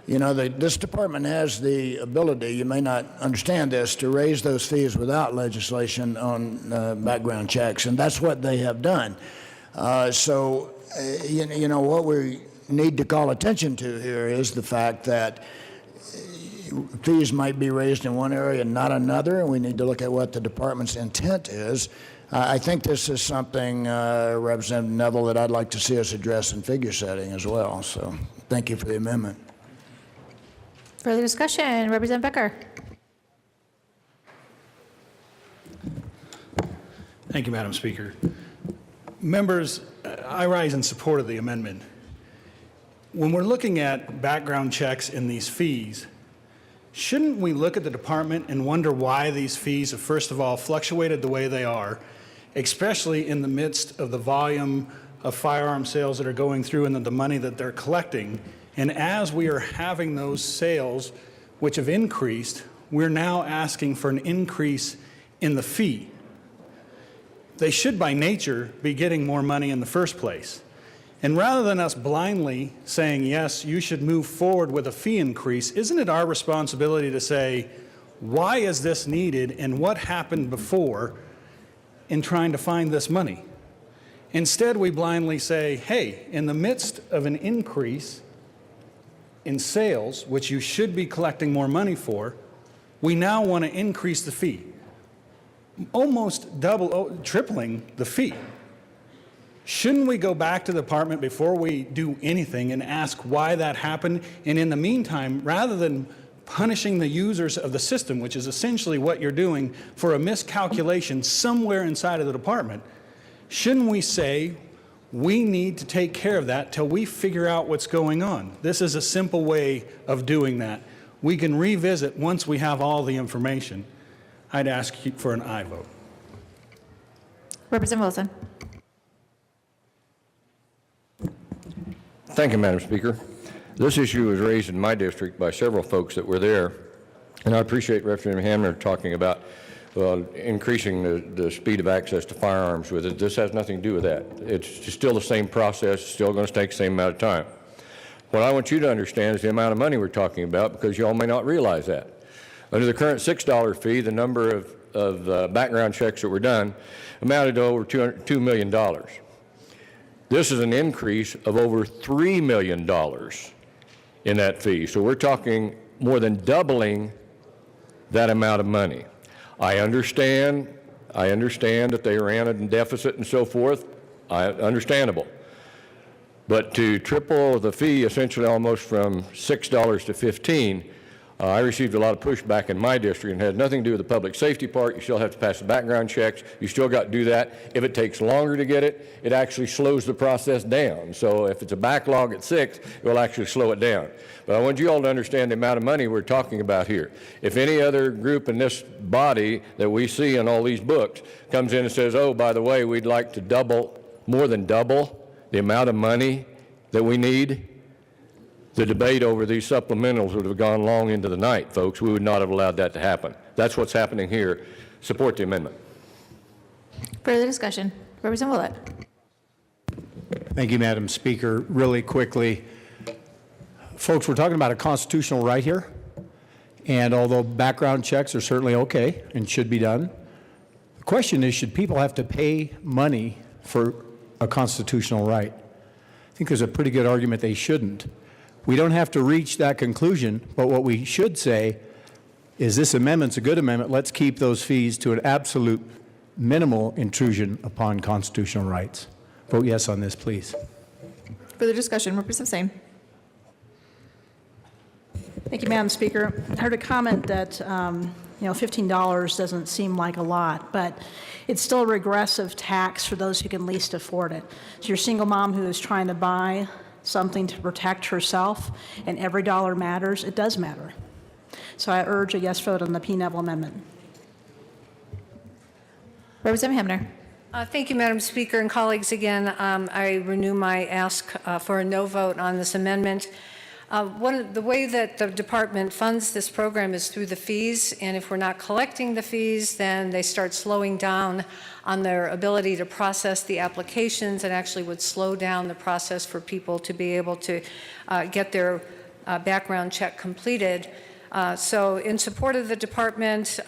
You know, this department has the ability, you may not understand this, to raise those fees without legislation on background checks, and that's what they have done. You know, what we need to call attention to here is the fact that fees might be raised in one area and not another, and we need to look at what the department's intent is. I think this is something, Representative Neville, that I'd like to see us address in figure setting as well. So thank you for the amendment. Further discussion? Representative Becker. Thank you, Madam Speaker. Members, I rise in support of the amendment. When we're looking at background checks and these fees, shouldn't we look at the department and wonder why these fees have, first of all, fluctuated the way they are, especially in the midst of the volume of firearm sales that are going through and the money that they're collecting? And as we are having those sales, which have increased, we're now asking for an increase in the fee. They should, by nature, be getting more money in the first place. And rather than us blindly saying, yes, you should move forward with a fee increase, isn't it our responsibility to say, why is this needed and what happened before in trying to find this money? Instead, we blindly say, hey, in the midst of an increase in sales, which you should be collecting more money for, we now want to increase the fee, almost tripling the fee. Shouldn't we go back to the department before we do anything and ask why that happened? And in the meantime, rather than punishing the users of the system, which is essentially what you're doing for a miscalculation somewhere inside of the department, shouldn't we say, we need to take care of that till we figure out what's going on? This is a simple way of doing that. We can revisit once we have all the information. I'd ask for an aye vote. Representative Wilson. Thank you, Madam Speaker. This issue was raised in my district by several folks that were there, and I appreciate Representative Hamner talking about increasing the speed of access to firearms with it. This has nothing to do with that. It's still the same process, still going to take the same amount of time. What I want you to understand is the amount of money we're talking about, because you all may not realize that. Under the current $6 fee, the number of background checks that were done amounted to over $2 million. This is an increase of over $3 million in that fee. So we're talking more than doubling that amount of money. I understand that they ran a deficit and so forth. Understandable. But to triple the fee, essentially almost from $6 to $15, I received a lot of pushback in my district, and it had nothing to do with the public safety part. You still have to pass the background checks. You still got to do that. If it takes longer to get it, it actually slows the process down. So if it's a backlog at 6, it will actually slow it down. But I want you all to understand the amount of money we're talking about here. If any other group in this body that we see in all these books comes in and says, oh, by the way, we'd like to double, more than double the amount of money that we need, the debate over these supplementals would have gone long into the night, folks. We would not have allowed that to happen. That's what's happening here. Support the amendment. Further discussion. Representative Willett. Thank you, Madam Speaker. Really quickly, folks, we're talking about a constitutional right here, and although background checks are certainly okay and should be done, the question is, should people have to pay money for a constitutional right? I think there's a pretty good argument they shouldn't. We don't have to reach that conclusion, but what we should say is this amendment's a good amendment. Let's keep those fees to an absolute minimal intrusion upon constitutional rights. Vote yes on this, please. Further discussion. Representative Singh. Thank you, Madam Speaker. I heard a comment that, $15 doesn't seem like a lot, but it's still a regressive tax for those who can least afford it. So your single mom who is trying to buy something to protect herself, and every dollar matters, it does matter. So I urge a yes vote on the P. Neville amendment. Representative Hamner. Thank you, Madam Speaker and colleagues. Again, I renew my ask for a no vote on this amendment. The way that the department funds this program is through the fees, and if we're not collecting the fees, then they start slowing down on their ability to process the applications, and actually would slow down the process for people to be able to get their background check completed. So in support of the department,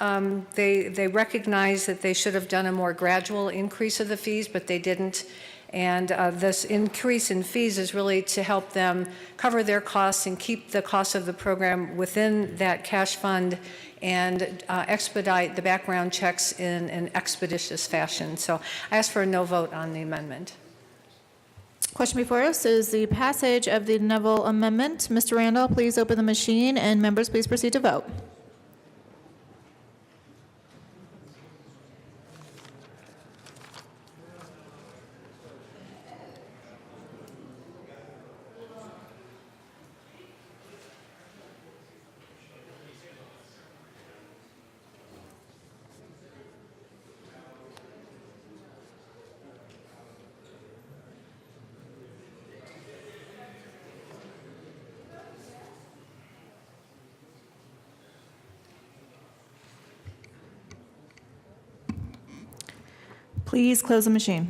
they recognize that they should have done a more gradual increase of the fees, but they didn't. And this increase in fees is really to help them cover their costs and keep the cost of the program within that cash fund and expedite the background checks in an expeditious fashion. So I ask for a no vote on the amendment. Question before us is the passage of the Neville Amendment. Mr. Randall, please open the machine, and members, please proceed to vote. Please close the machine.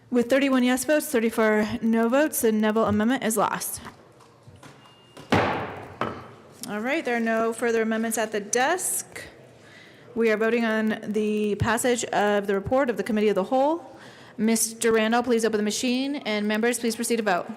With 31 yes votes, 34 no votes, the Neville Amendment is lost. All right, there are no further amendments at the desk. We are voting on the passage of the report of the Committee of the Whole. Mr. Randall, please open the machine, and members, please proceed to vote.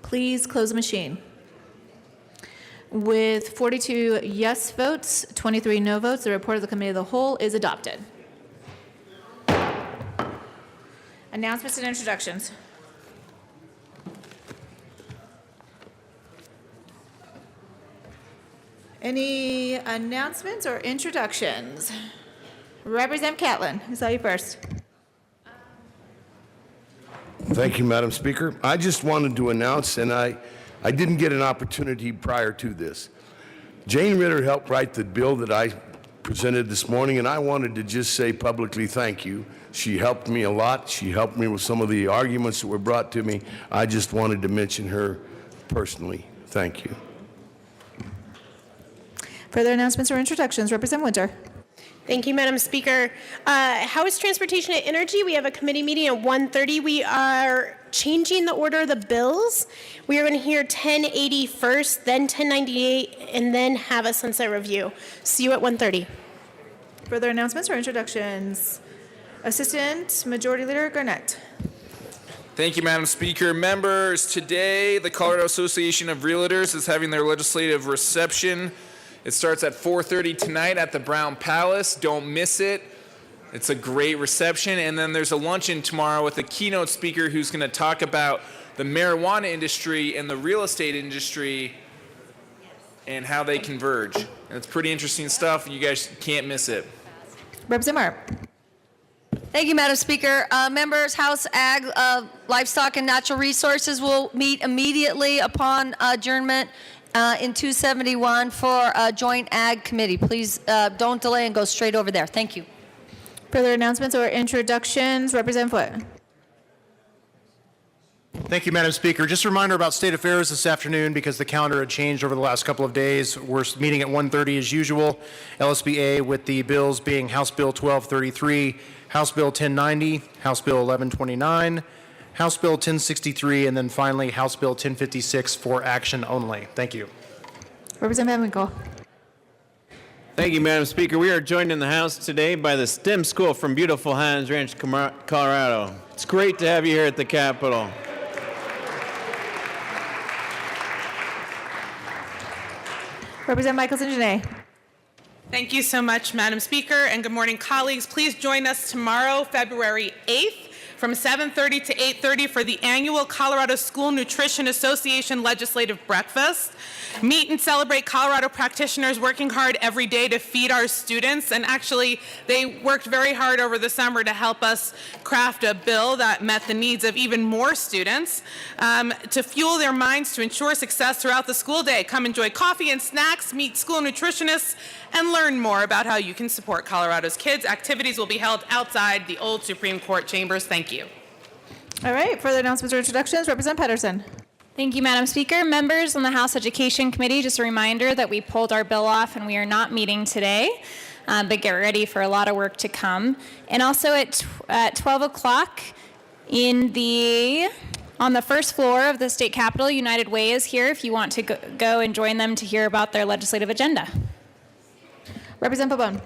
Please close the machine. With 42 yes votes, 23 no votes, the report of the Committee of the Whole is adopted. Announcements and introductions. Any announcements or introductions? Representative Catlin, I saw you first. Thank you, Madam Speaker. I just wanted to announce, and I didn't get an opportunity prior to this. Jane Ritter helped write the bill that I presented this morning, and I wanted to just say publicly thank you. She helped me a lot. She helped me with some of the arguments that were brought to me. I just wanted to mention her personally. Thank you. Further announcements or introductions? Representative Winter. Thank you, Madam Speaker. House Transportation and Energy, we have a committee meeting at 1:30. We are changing the order of the bills. We are going to hear 1080 first, then 1098, and then have a sunset review. See you at 1:30. Further announcements or introductions? Assistant Majority Leader Garnett. Thank you, Madam Speaker. Members, today the Colorado Association of Realtors is having their legislative reception. It starts at 4:30 tonight at the Brown Palace. Don't miss it. It's a great reception. And then there's a luncheon tomorrow with a keynote speaker who's going to talk about the marijuana industry and the real estate industry and how they converge. And it's pretty interesting stuff. You guys can't miss it. Representative Mark. Thank you, Madam Speaker. Members, House Ag, Livestock and Natural Resources will meet immediately upon adjournment in 271 for a joint Ag Committee. Please don't delay and go straight over there. Thank you. Further announcements or introductions? Representative Foot. Thank you, Madam Speaker. Just a reminder about state affairs this afternoon because the calendar had changed over the last couple of days. We're meeting at 1:30 as usual. LSBA with the bills being House Bill 1233, House Bill 1090, House Bill 1129, House Bill 1063, and then finally House Bill 1056 for action only. Thank you. Representative Winkle. Thank you, Madam Speaker. We are joined in the House today by the STEM School from beautiful Highlands Ranch, Colorado. It's great to have you here at the Capitol. Representative Michelson-Janae. Thank you so much, Madam Speaker, and good morning, colleagues. Please join us tomorrow, February 8th, from 7:30 to 8:30 for the annual Colorado School Nutrition Association Legislative Breakfast. Meet and celebrate Colorado practitioners working hard every day to feed our students, and actually they worked very hard over the summer to help us craft a bill that met the needs of even more students to fuel their minds to ensure success throughout the school day. Come enjoy coffee and snacks, meet school nutritionists, and learn more about how you can support Colorado's kids. Activities will be held outside the old Supreme Court chambers. Thank you. All right, further announcements or introductions? Representative Pedersen. Thank you, Madam Speaker. Members on the House Education Committee, just a reminder that we pulled our bill off and we are not meeting today, but get ready for a lot of work to come. And also at 12 o'clock on the first floor of the State Capitol, United Way is here if you want to go and join them to hear about their legislative agenda. Representative Pabon.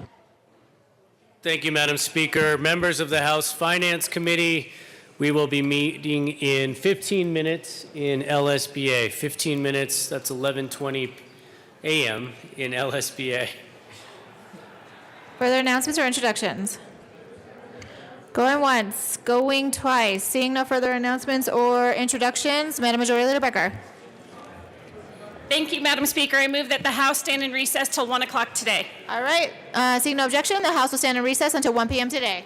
Thank you, Madam Speaker. Members of the House Finance Committee, we will be meeting in 15 minutes in LSBA. 15 minutes, that's 11:20 a.m. in LSBA. Further announcements or introductions? Going once, going twice. Seeing no further announcements or introductions, Madam Majority Leader Becker. Thank you, Madam Speaker. I move that the House stand in recess till 1 o'clock today. All right. Seeing no objection, the House will stand in recess until 1 p.m. today.